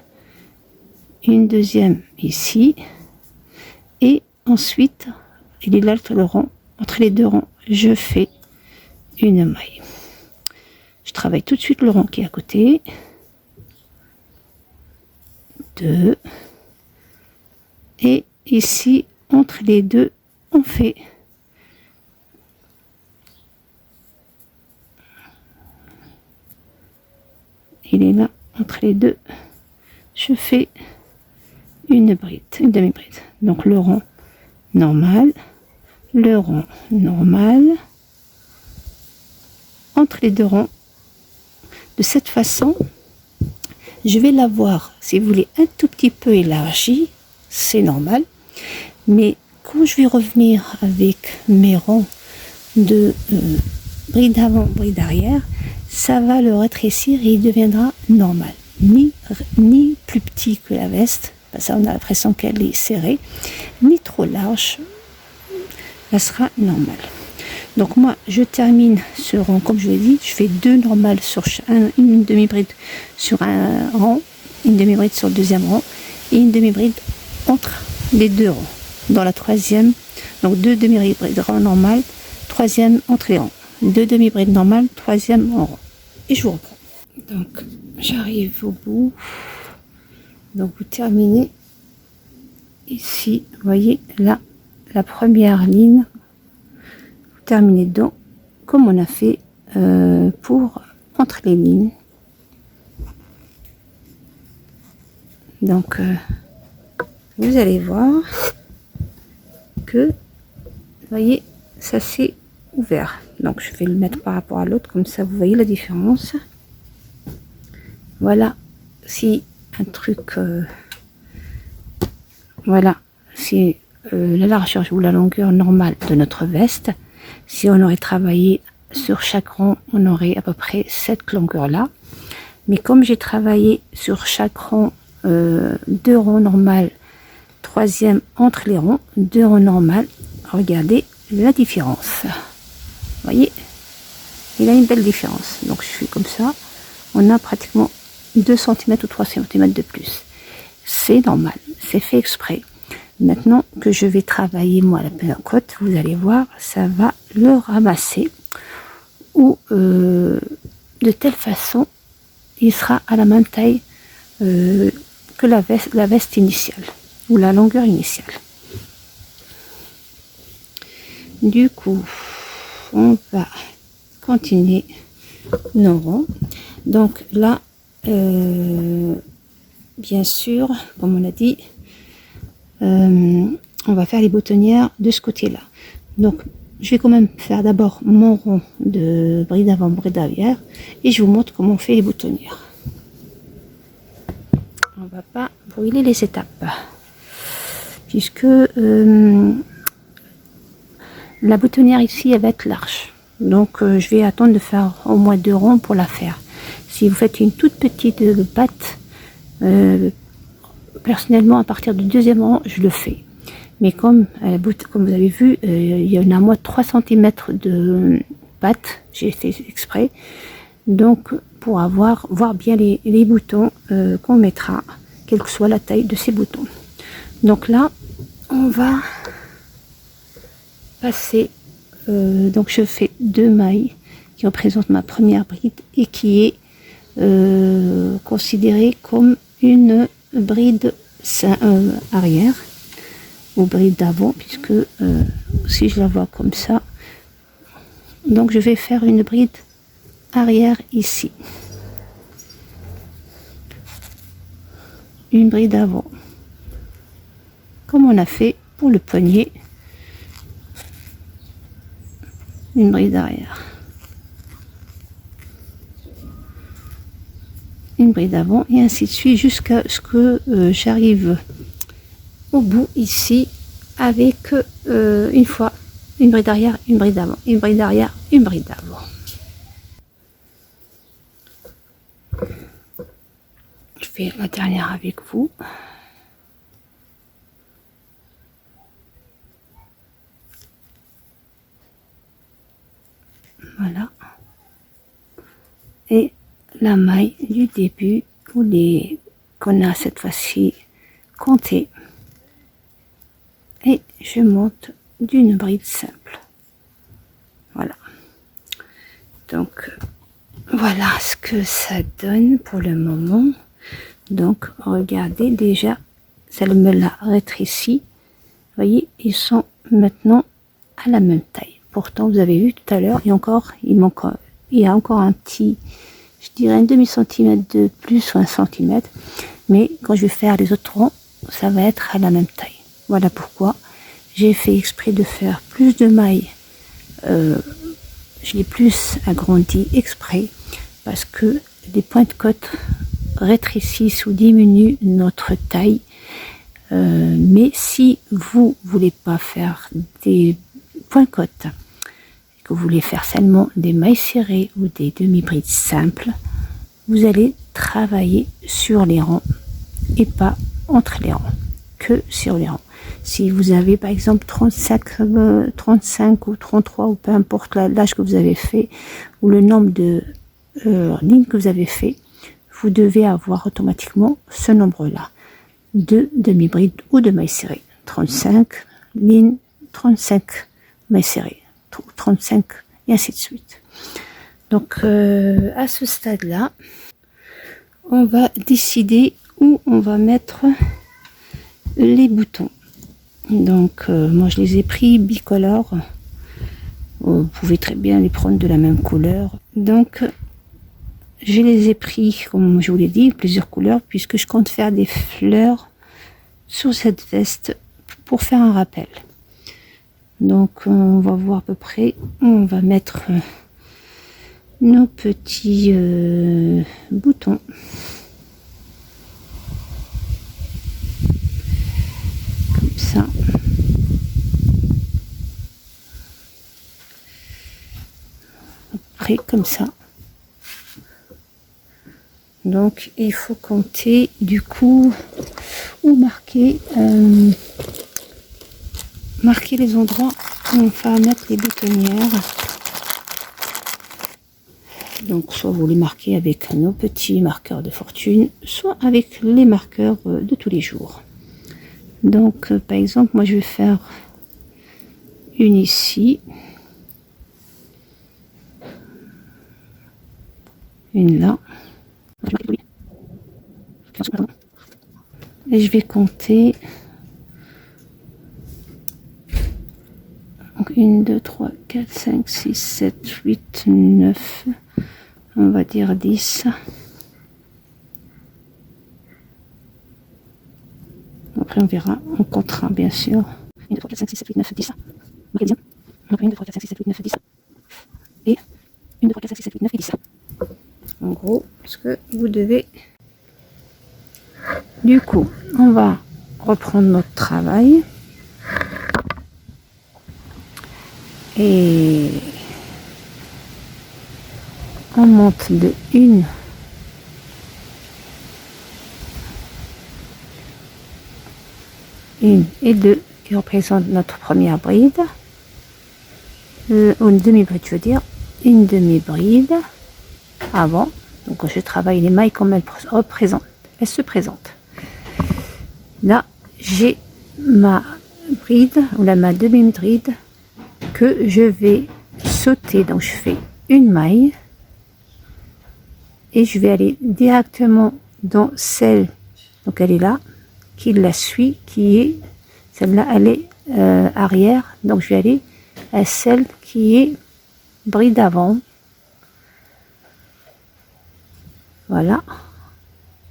A: une deuxième ici, et ensuite, il est là le rond, entre les deux ronds, je fais une maille. Je travaille tout de suite le rond qui est à côté, 2, et ici, entre les deux, on fait il est là, entre les deux, je fais une bride, une demi-bride. Donc le rond normal, le rond normal, entre les deux ronds. De cette façon, je vais l'avoir, si vous voulez, un tout petit peu élargi, c'est normal. Mais quand je vais revenir avec mes ronds de bride avant, bride arrière, ça va le rétrécir et il deviendra normal. Ni plus petit que la veste, ça on a l'impression qu'elle est serrée, ni trop large, ça sera normal. Donc moi je termine ce rond comme je l'ai dit, je fais 2 normales sur une demi-bride sur un rond, une demi-bride sur le deuxième rond et une demi-bride entre les deux ronds. Dans la troisième, donc 2 demi-brides rond normales, troisième entre les ronds, 2 demi-brides normales, troisième en rond. Et je vous reprends. Donc j'arrive au bout. Donc vous terminez ici, vous voyez là la première ligne. Vous terminez dedans comme on a fait pour entre les lignes. Donc vous allez voir que vous voyez ça s'est ouvert. Donc je vais le mettre par rapport à l'autre, comme ça vous voyez la différence. Voilà, si un truc, voilà, si la largeur ou la longueur normale de notre veste, si on aurait travaillé sur chaque rond, on aurait à peu près cette longueur là. Mais comme j'ai travaillé sur chaque rond 2 ronds normales, troisième entre les ronds, 2 ronds normales, regardez la différence. Vous voyez, il a une belle différence. Donc je fais comme ça, on a pratiquement 2 cm ou 3 cm de plus. C'est normal, c'est fait exprès. Maintenant que je vais travailler moi la côte, vous allez voir, ça va le ramasser ou de telle façon, il sera à la même taille que la veste initiale ou la longueur initiale. Du coup, on va continuer nos ronds. Donc là, bien sûr, comme on a dit, on va faire les boutonnières de ce côté-là. Donc, je vais quand même faire d'abord mon rond de bride avant, bride arrière, et je vous montre comment on fait les boutonnières. On va pas brûler les étapes, puisque la boutonnière ici, elle va être large. Donc, je vais attendre de faire au moins 2 ronds pour la faire. Si vous faites une toute petite patte, personnellement, à partir du 2e rang, je le fais. Mais comme vous avez vu, il y en a moins de 3 cm de patte, j'ai fait exprès. Donc, pour voir bien les boutons qu'on mettra, quelle que soit la taille de ces boutons. Donc là, on va passer, donc je fais 2 mailles qui représentent ma première bride et qui est considérée comme une bride arrière ou bride d'avant, puisque si je la vois comme ça, donc je vais faire une bride arrière ici, une bride avant comme on a fait pour le poignet, une bride arrière, une bride avant et ainsi de suite jusqu'à ce que j'arrive au bout ici avec une fois une bride arrière, une bride avant, une bride arrière, une bride avant. Je fais la dernière avec vous. Voilà. Et la maille du début qu'on a cette fois-ci compter et je monte d'une bride simple. Voilà. Donc voilà ce que ça donne pour le moment. Donc regardez, déjà ça me l'a rétréci. Vous voyez, ils sont maintenant à la même taille. Pourtant vous avez vu tout à l'heure, il y a encore un petit, je dirais un demi-centimètre de plus ou un centimètre. Mais quand je vais faire les autres ronds, ça va être à la même taille. Voilà pourquoi j'ai fait exprès de faire plus de mailles. Je l'ai plus agrandi exprès parce que les points de côte rétrécissent ou diminuent notre taille. Mais si vous voulez pas faire des points côte, que vous voulez faire seulement des mailles serrées ou des demi-brides simples, vous allez travailler sur les rangs et pas entre les rangs, que sur les rangs. Si vous avez par exemple 35 ou 33 ou peu importe l'âge que vous avez fait ou le nombre de lignes que vous avez fait, vous devez avoir automatiquement ce nombre-là de demi-brides ou de mailles serrées. 35 lignes, 35 mailles serrées, 35 et ainsi de suite. Donc à ce stade-là, on va décider où on va mettre les boutons. Donc moi je les ai pris bicolores. Vous pouvez très bien les prendre de la même couleur. Donc je les ai pris, comme je vous l'ai dit, plusieurs couleurs, puisque je compte faire des fleurs sur cette veste pour faire un rappel. Donc on va voir à peu près, on va mettre nos petits boutons. Comme ça. À peu près comme ça. Donc il faut compter du coup ou marquer les endroits où on va mettre les boutonnières. Donc soit vous les marquez avec nos petits marqueurs de fortune, soit avec les marqueurs de tous les jours. Donc par exemple moi je vais faire une ici, une là. Et je vais compter. Donc 1, 2, 3, 4, 5, 6, 7, 8, 9. On va dire 10. Après on verra, on comptera bien sûr. 1, 2, 3, 4, 5, 6, 7, 8, 9, 10. Marquez bien. Donc 1, 2, 3, 4, 5, 6, 7, 8, 9, 10. Et 1, 2, 3, 4, 5, 6, 7, 8, 9 et 10. En gros, ce que vous devez. Du coup, on va reprendre notre travail. Et on monte de 1 et 2 qui représentent notre première bride, une demi-bride, je veux dire, une demi-bride avant. Donc je travaille les mailles comme elles se présentent. Là, j'ai ma bride ou ma demi-bride que je vais sauter. Donc je fais une maille et je vais aller directement dans celle, donc elle est là, qui la suit, qui est celle-là, elle est arrière, donc je vais aller à celle qui est bride avant. Voilà,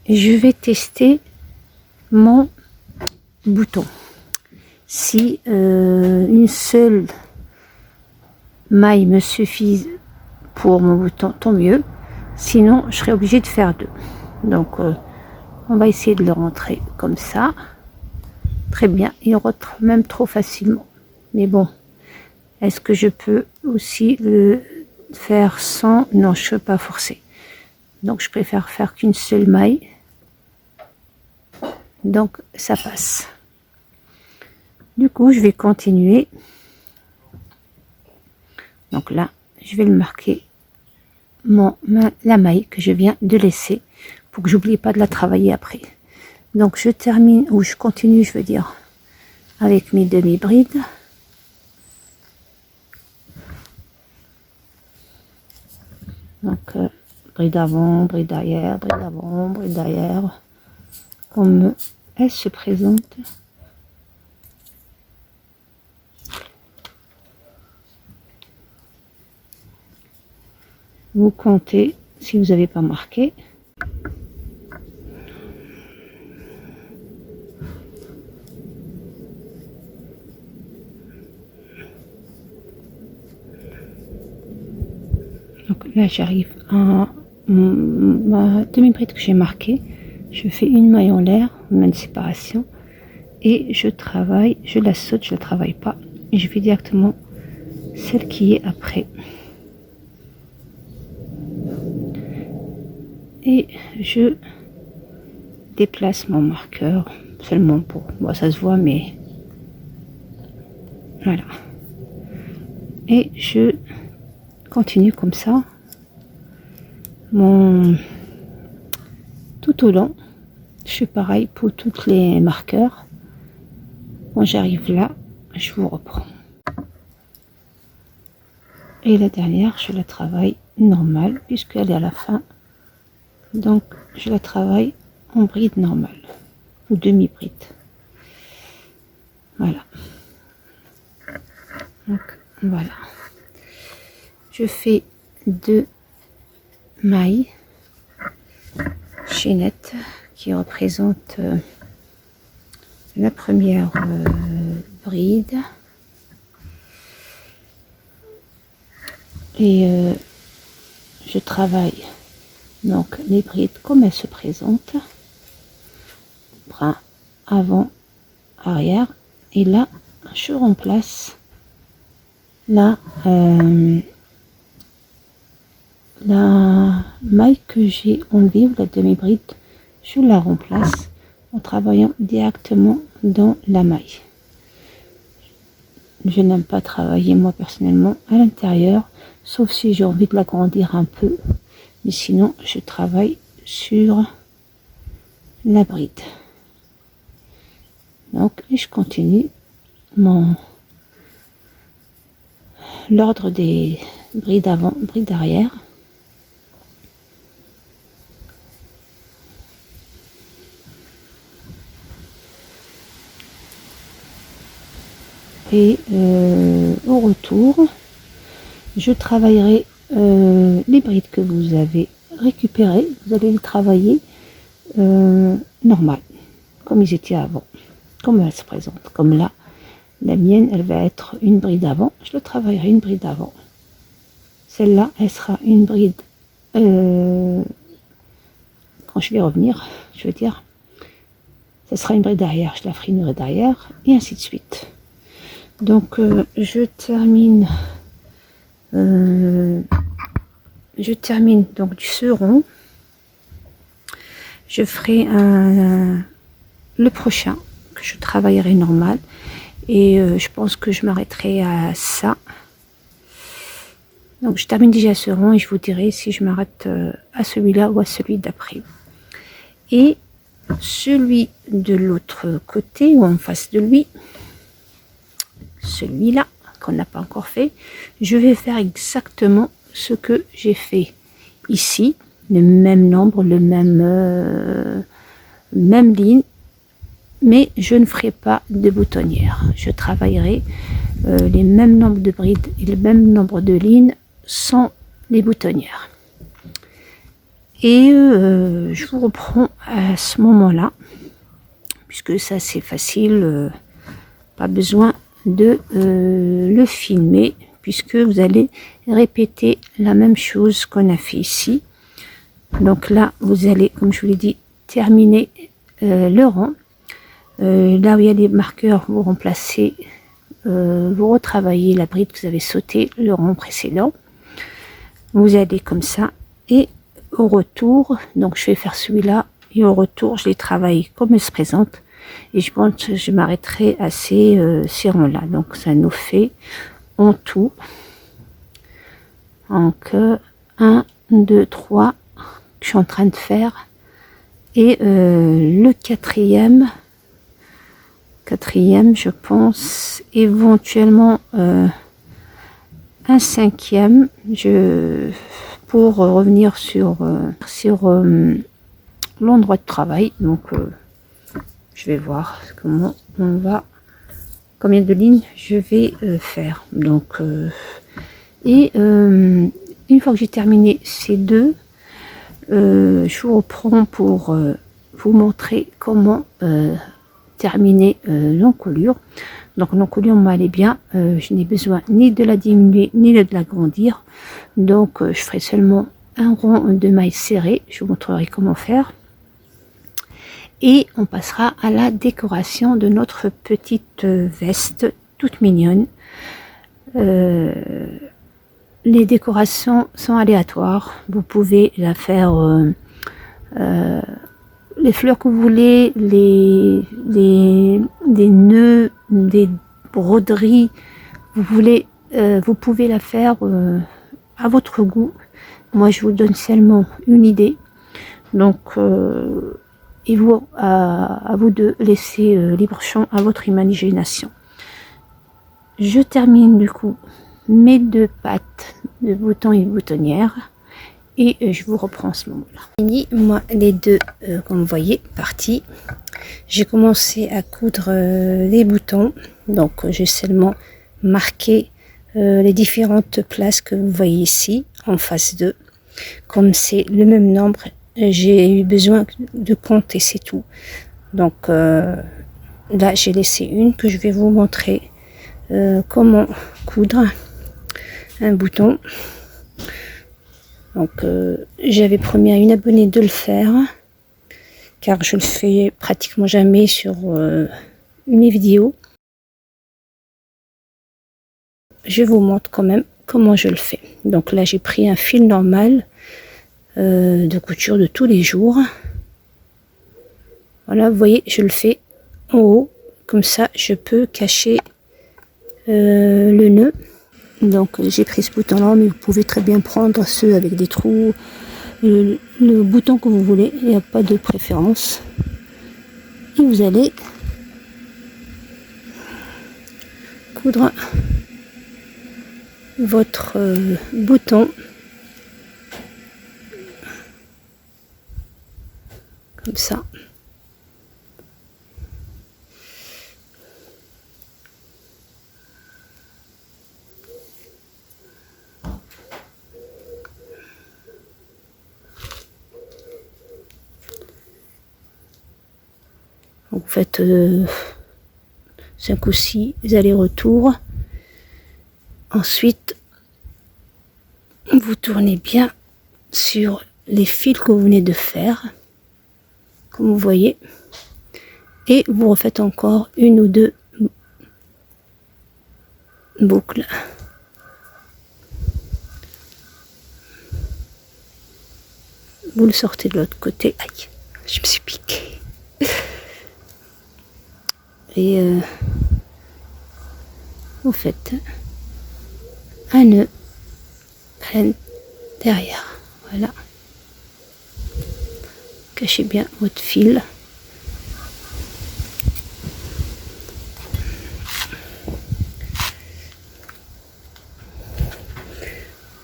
A: et je vais tester mon bouton. Si une seule maille me suffit pour mon bouton, tant mieux. Sinon, je serai obligée de faire 2. Donc, on va essayer de le rentrer comme ça. Très bien, il rentre même trop facilement. Mais bon, est-ce que je peux aussi le faire sans? Non, je ne peux pas forcer. Donc, je préfère faire qu'une seule maille. Donc, ça passe. Du coup, je vais continuer. Donc là, je vais le marquer la maille que je viens de laisser pour que j'oublie pas de la travailler après. Donc je termine, ou je continue, je veux dire, avec mes demi-brides. Donc bride avant, bride arrière, bride avant, bride arrière, comme elle se présente. Vous comptez si vous n'avez pas marqué. Donc là j'arrive à ma demi-bride que j'ai marquée. Je fais une maille en l'air, une séparation. Et je travaille, je la saute, je ne la travaille pas. Et je fais directement celle qui est après. Et je déplace mon marqueur seulement pour... Bon, ça se voit, mais... Voilà. Et je continue comme ça. Tout au long, je fais pareil pour tous les marqueurs. Quand j'arrive là, je vous reprends. Et la dernière, je la travaille normale, puisqu'elle est à la fin. Donc, je la travaille en bride normale, ou demi-bride. Voilà. Donc, voilà. Je fais 2 mailles chaînettes qui représentent la première bride. Et je travaille donc les brides comme elles se présentent, bras avant, arrière, et là je remplace la maille que j'ai enlevée, ou la demi-bride, je la remplace en travaillant directement dans la maille. Je n'aime pas travailler moi personnellement à l'intérieur, sauf si j'ai envie de l'agrandir un peu, mais sinon je travaille sur la bride. Donc et je continue l'ordre des brides avant, brides arrière. Et au retour, je travaillerai les brides que vous avez récupérées. Vous allez les travailler normal, comme ils étaient avant, comme elles se présentent. Comme là, la mienne, elle va être une bride avant. Je le travaillerai une bride avant. Celle-là, elle sera une bride quand je vais revenir, je veux dire. Ce sera une bride arrière, je la ferai une bride arrière, et ainsi de suite. Donc je termine donc du seron. Je ferai le prochain que je travaillerai normal, et je pense que je m'arrêterai à ça. Donc je termine déjà ce rond et je vous dirai si je m'arrête à celui-là ou à celui d'après. Et celui de l'autre côté, ou en face de lui, celui-là qu'on n'a pas encore fait, je vais faire exactement ce que j'ai fait ici, le même nombre, le même ligne, mais je ne ferai pas de boutonnière. Je travaillerai les mêmes nombres de brides et le même nombre de lignes sans les boutonnières. Et je vous reprends à ce moment-là, puisque ça c'est facile, pas besoin de le filmer, puisque vous allez répéter la même chose qu'on a fait ici. Donc là, vous allez, comme je vous l'ai dit, terminer le rang. Là où il y a des marqueurs, vous remplacez, vous retravaillez la bride que vous avez sauté le rang précédent. Vous allez comme ça, et au retour, donc je vais faire celui-là, et au retour, je les travaille comme elles se présentent. Et je pense que je m'arrêterai à ces rangs-là. Donc ça nous fait en tout, donc 1, 2, 3, que je suis en train de faire Et le quatrième, je pense, éventuellement un cinquième, pour revenir sur l'endroit de travail. Donc je vais voir comment on va, combien de lignes je vais faire. Donc et une fois que j'ai terminé ces deux, je vous reprends pour vous montrer comment terminer l'encolure. Donc l'encolure m'allait bien, je n'ai besoin ni de la diminuer ni de l'agrandir. Donc je ferai seulement un rond de maille serré, je vous montrerai comment faire. Et on passera à la décoration de notre petite veste toute mignonne. Les décorations sont aléatoires, vous pouvez la faire les fleurs que vous voulez, des nœuds, des broderies, vous pouvez la faire à votre goût. Moi je vous donne seulement une idée, donc et vous, à vous de laisser libre champ à votre imagination. Je termine du coup mes deux pattes de boutons et boutonnières et je vous reprends ce moment-là. Fini, moi les deux, comme vous voyez, partis. J'ai commencé à coudre les boutons, donc j'ai seulement marqué les différentes places que vous voyez ici en face 2. Comme c'est le même nombre, j'ai eu besoin de compter, c'est tout. Donc là j'ai laissé une que je vais vous montrer comment coudre un bouton. Donc j'avais promis à une abonnée de le faire, car je le fais pratiquement jamais sur mes vidéos. Je vous montre quand même comment je le fais. Donc là j'ai pris un fil normal de couture de tous les jours. Voilà, vous voyez, je le fais en haut, comme ça je peux cacher le nœud. Donc j'ai pris ce bouton là, mais vous pouvez très bien prendre ceux avec des trous, le bouton que vous voulez, il n'y a pas de préférence. Et vous allez coudre votre bouton comme ça. Vous faites 5 ou 6 allers-retours. Ensuite, vous tournez bien sur les fils que vous venez de faire, comme vous voyez, et vous refaites encore une ou deux boucles. Vous le sortez de l'autre côté. Aïe, je me suis piquée. Et vous faites un nœud plein derrière. Voilà. Cachez bien votre fil.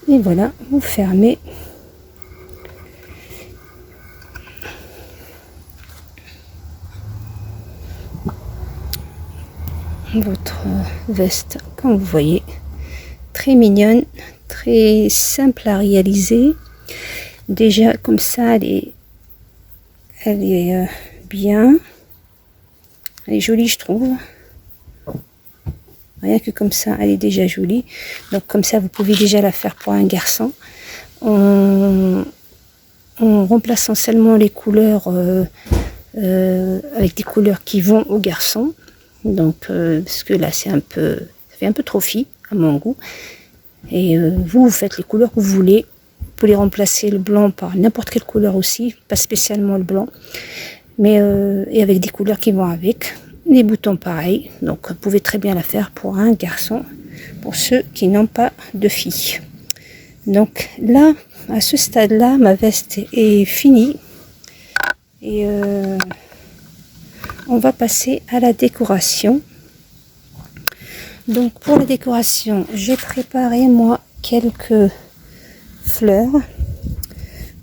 A: Et voilà, vous fermez. Votre veste, comme vous voyez, très mignonne, très simple à réaliser. Déjà comme ça, elle est bien, elle est jolie, je trouve. Rien que comme ça, elle est déjà jolie. Donc comme ça, vous pouvez déjà la faire pour un garçon en remplaçant seulement les couleurs avec des couleurs qui vont aux garçons. Donc parce que là c'est ça fait un peu trop fille à mon goût. Et vous faites les couleurs que vous voulez. Vous pouvez remplacer le blanc par n'importe quelle couleur aussi, pas spécialement le blanc, mais et avec des couleurs qui vont avec. Les boutons pareil, donc vous pouvez très bien la faire pour un garçon, pour ceux qui n'ont pas de filles. Donc là, à ce stade-là, ma veste est finie. Et on va passer à la décoration. Donc pour la décoration, j'ai préparé moi quelques fleurs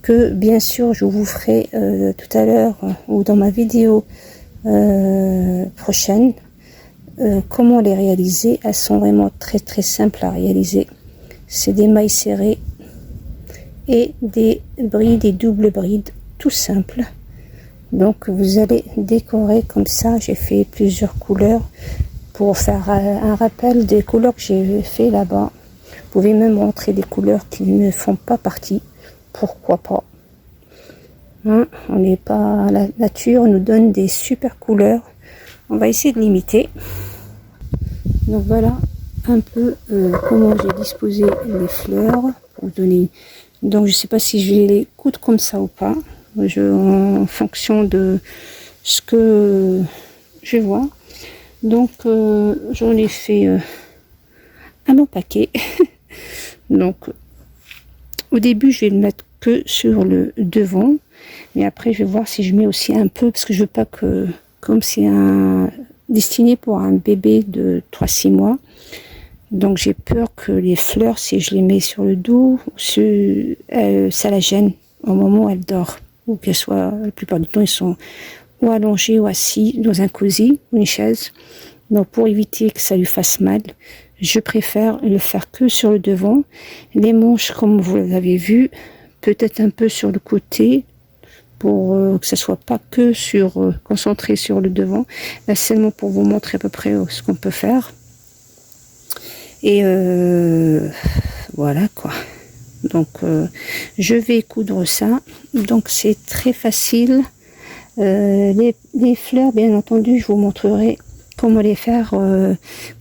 A: que bien sûr je vous ferai tout à l'heure ou dans ma vidéo prochaine comment les réaliser. Elles sont vraiment très très simples à réaliser. C'est des mailles serrées et des brides, des doubles brides, tout simple. Donc vous allez décorer comme ça. J'ai fait plusieurs couleurs pour faire un rappel des couleurs que j'ai fait là-bas. Vous pouvez même montrer des couleurs qui ne font pas partie, pourquoi pas, hein, on n'est pas, la nature nous donne des super couleurs, on va essayer de l'imiter. Donc voilà un peu comment j'ai disposé les fleurs pour donner. Donc je sais pas si je vais les coudre comme ça ou pas, en fonction de ce que je vois. Donc j'en ai fait un bon paquet. Donc au début je vais le mettre que sur le devant, mais après je vais voir si je mets aussi un peu, parce que je veux pas que, comme c'est destiné pour un bébé de 3-6 mois, donc j'ai peur que les fleurs, si je les mets sur le dos, ça la gêne au moment où elle dort, ou qu'elle soit, la plupart du temps ils sont ou allongés ou assis dans un cosy ou une chaise. Donc pour éviter que ça lui fasse mal, je préfère le faire que sur le devant. Les manches, comme vous l'avez vu, peut-être un peu sur le côté, pour que ça soit pas que concentré sur le devant. Là, seulement pour vous montrer à peu près ce qu'on peut faire. Et voilà quoi. Donc je vais coudre ça. Donc c'est très facile. Les fleurs, bien entendu, je vous montrerai comment les faire,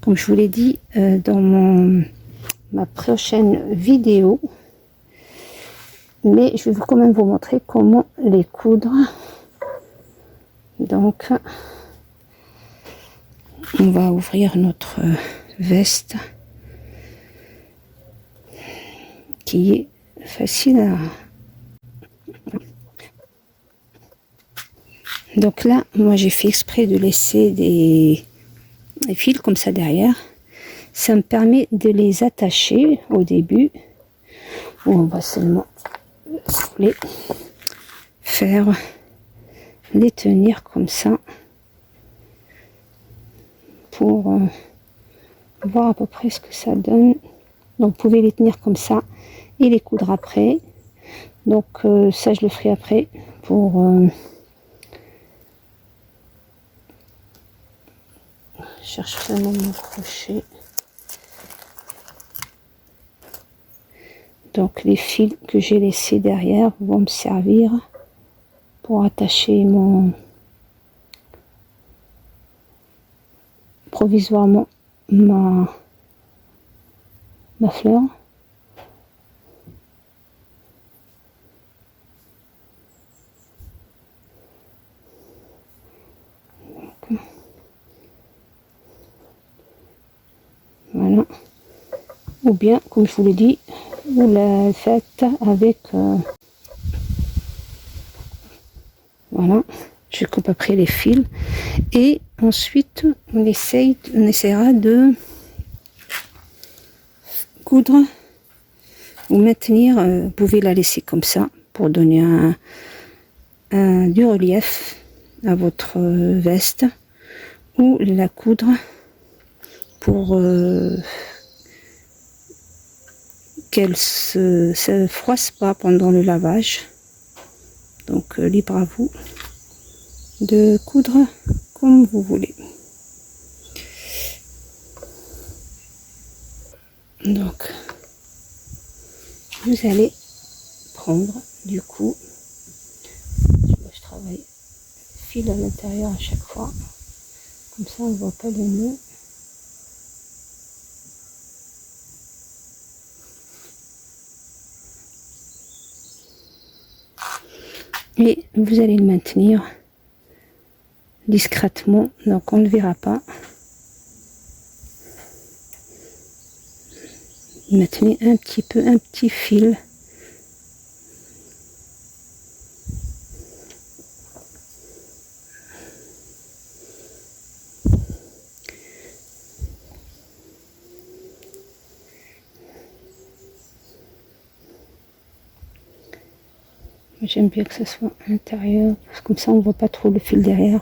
A: comme je vous l'ai dit, dans ma prochaine vidéo. Mais je vais quand même vous montrer comment les coudre. Donc, on va ouvrir notre veste qui est facile à... Donc là, moi j'ai fait exprès de laisser des fils comme ça derrière. Ça me permet de les attacher au début. Où on va seulement faire les tenir comme ça pour voir à peu près ce que ça donne. Donc vous pouvez les tenir comme ça et les coudre après. Donc ça je le ferai après pour je cherche vraiment mon crochet. Donc les fils que j'ai laissés derrière vont me servir pour attacher provisoirement ma fleur. Donc, voilà. Ou bien, comme je vous l'ai dit, vous la faites avec voilà, je coupe après les fils et ensuite on essaiera de coudre ou maintenir. Vous pouvez la laisser comme ça pour donner du relief à votre veste, ou la coudre pour qu'elle se froisse pas pendant le lavage. Donc libre à vous de coudre comme vous voulez. Donc vous allez prendre du coup, je travaille fil à l'intérieur à chaque fois, comme ça on ne voit pas le nœud. Et vous allez le maintenir discrètement, donc on ne le verra pas. Maintenez un petit fil. J'aime bien que ça soit à l'intérieur, parce que comme ça on ne voit pas trop le fil derrière.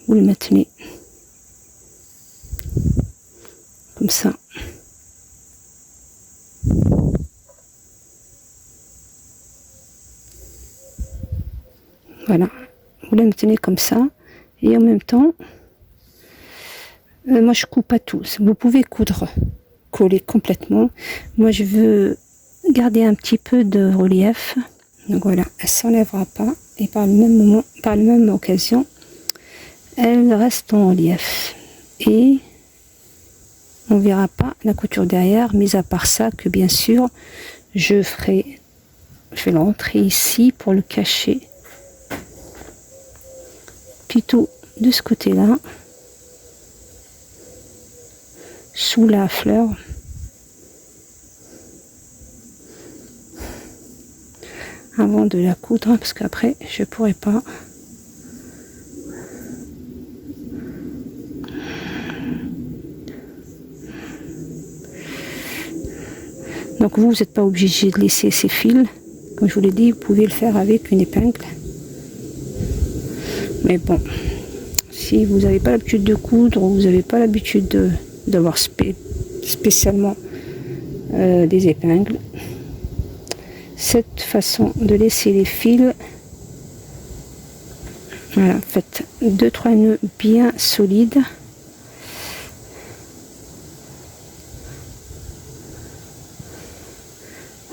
A: Vous le maintenez comme ça. Voilà, vous le maintenez comme ça, et en même temps, moi je coupe pas tout. Vous pouvez coller complètement. Moi je veux garder un petit peu de relief. Donc voilà, elle s'enlèvera pas, et par la même occasion, elle reste en relief. Et on verra pas la couture derrière, mis à part ça que bien sûr je vais le rentrer ici pour le cacher plutôt de ce côté là, sous la fleur, avant de la coudre, parce qu'après je pourrai pas. Donc vous n'êtes pas obligé de laisser ces fils. Comme je vous l'ai dit, vous pouvez le faire avec une épingle. Mais bon, si vous n'avez pas l'habitude de coudre, ou vous n'avez pas l'habitude d'avoir spécialement des épingles, cette façon de laisser les fils, voilà, faites 2-3 nœuds bien solides.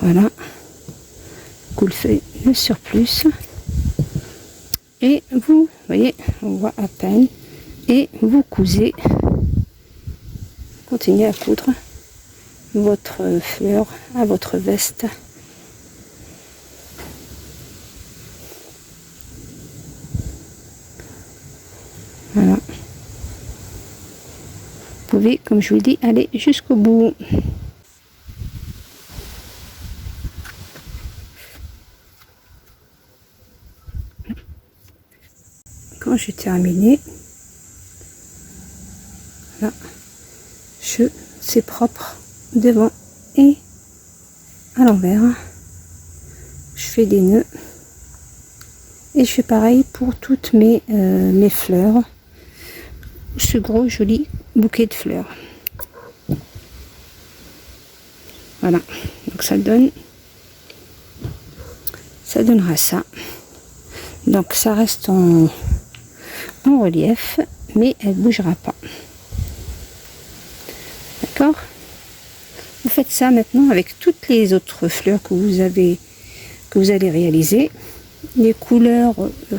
A: Voilà, vous le faites le surplus, et vous voyez, on voit à peine, et vous cousez, continuez à coudre votre fleur à votre veste. Voilà, vous pouvez, comme je vous le dis, aller jusqu'au bout. Quand j'ai terminé, là, c'est propre devant et à l'envers. Je fais des nœuds et je fais pareil pour toutes mes fleurs, ce gros joli bouquet de fleurs. Voilà, donc ça donnera ça. Donc ça reste en relief, mais elle ne bougera pas. D'accord? Vous faites ça maintenant avec toutes les autres fleurs que vous allez réaliser. Les couleurs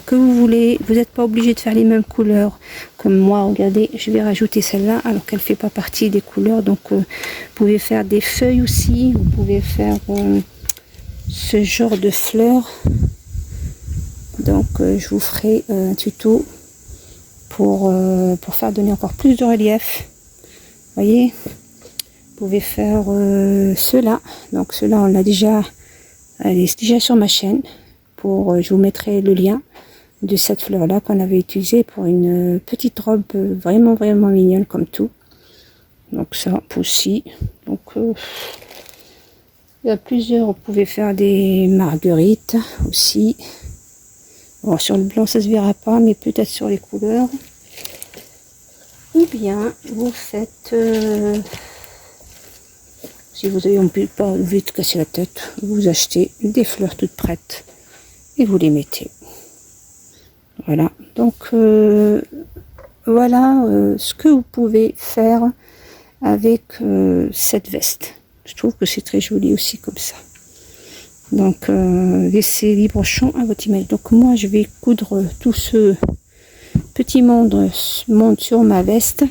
A: que vous voulez, vous n'êtes pas obligé de faire les mêmes couleurs comme moi. Regardez, je vais rajouter celle-là alors qu'elle ne fait pas partie des couleurs. Donc vous pouvez faire des feuilles aussi, vous pouvez faire ce genre de fleurs. Donc je vous ferai un tuto pour faire donner encore plus de relief. Vous voyez, vous pouvez faire cela. Donc cela on l'a déjà, elle est déjà sur ma chaîne. Je vous mettrai le lien de cette fleur là qu'on avait utilisée pour une petite robe vraiment mignonne comme tout. Donc ça aussi. Donc il y a plusieurs. Vous pouvez faire des marguerites aussi. Bon, sur le blanc ça se verra pas, mais peut-être sur les couleurs. Ou bien vous faites, si vous avez pas envie de casser la tête, vous achetez des fleurs toutes prêtes et vous les mettez. Voilà, donc voilà ce que vous pouvez faire avec cette veste. Je trouve que c'est très joli aussi comme ça. Donc laissez libre champ à votre image. Donc moi je vais coudre tout ce petit monde sur ma veste,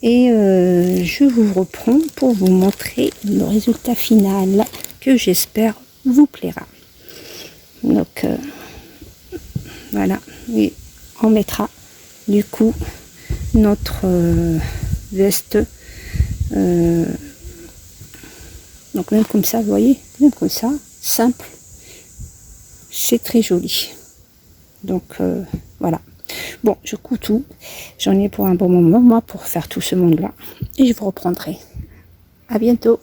A: et je vous reprends pour vous montrer le résultat final que j'espère vous plaira. Donc voilà, et on mettra du coup notre veste, donc même comme ça, vous voyez, même comme ça, simple, c'est très joli. Donc voilà. Bon, je couds tout. J'en ai pour un bon moment, moi, pour faire tout ce monde-là. Et je vous reprendrai. À bientôt.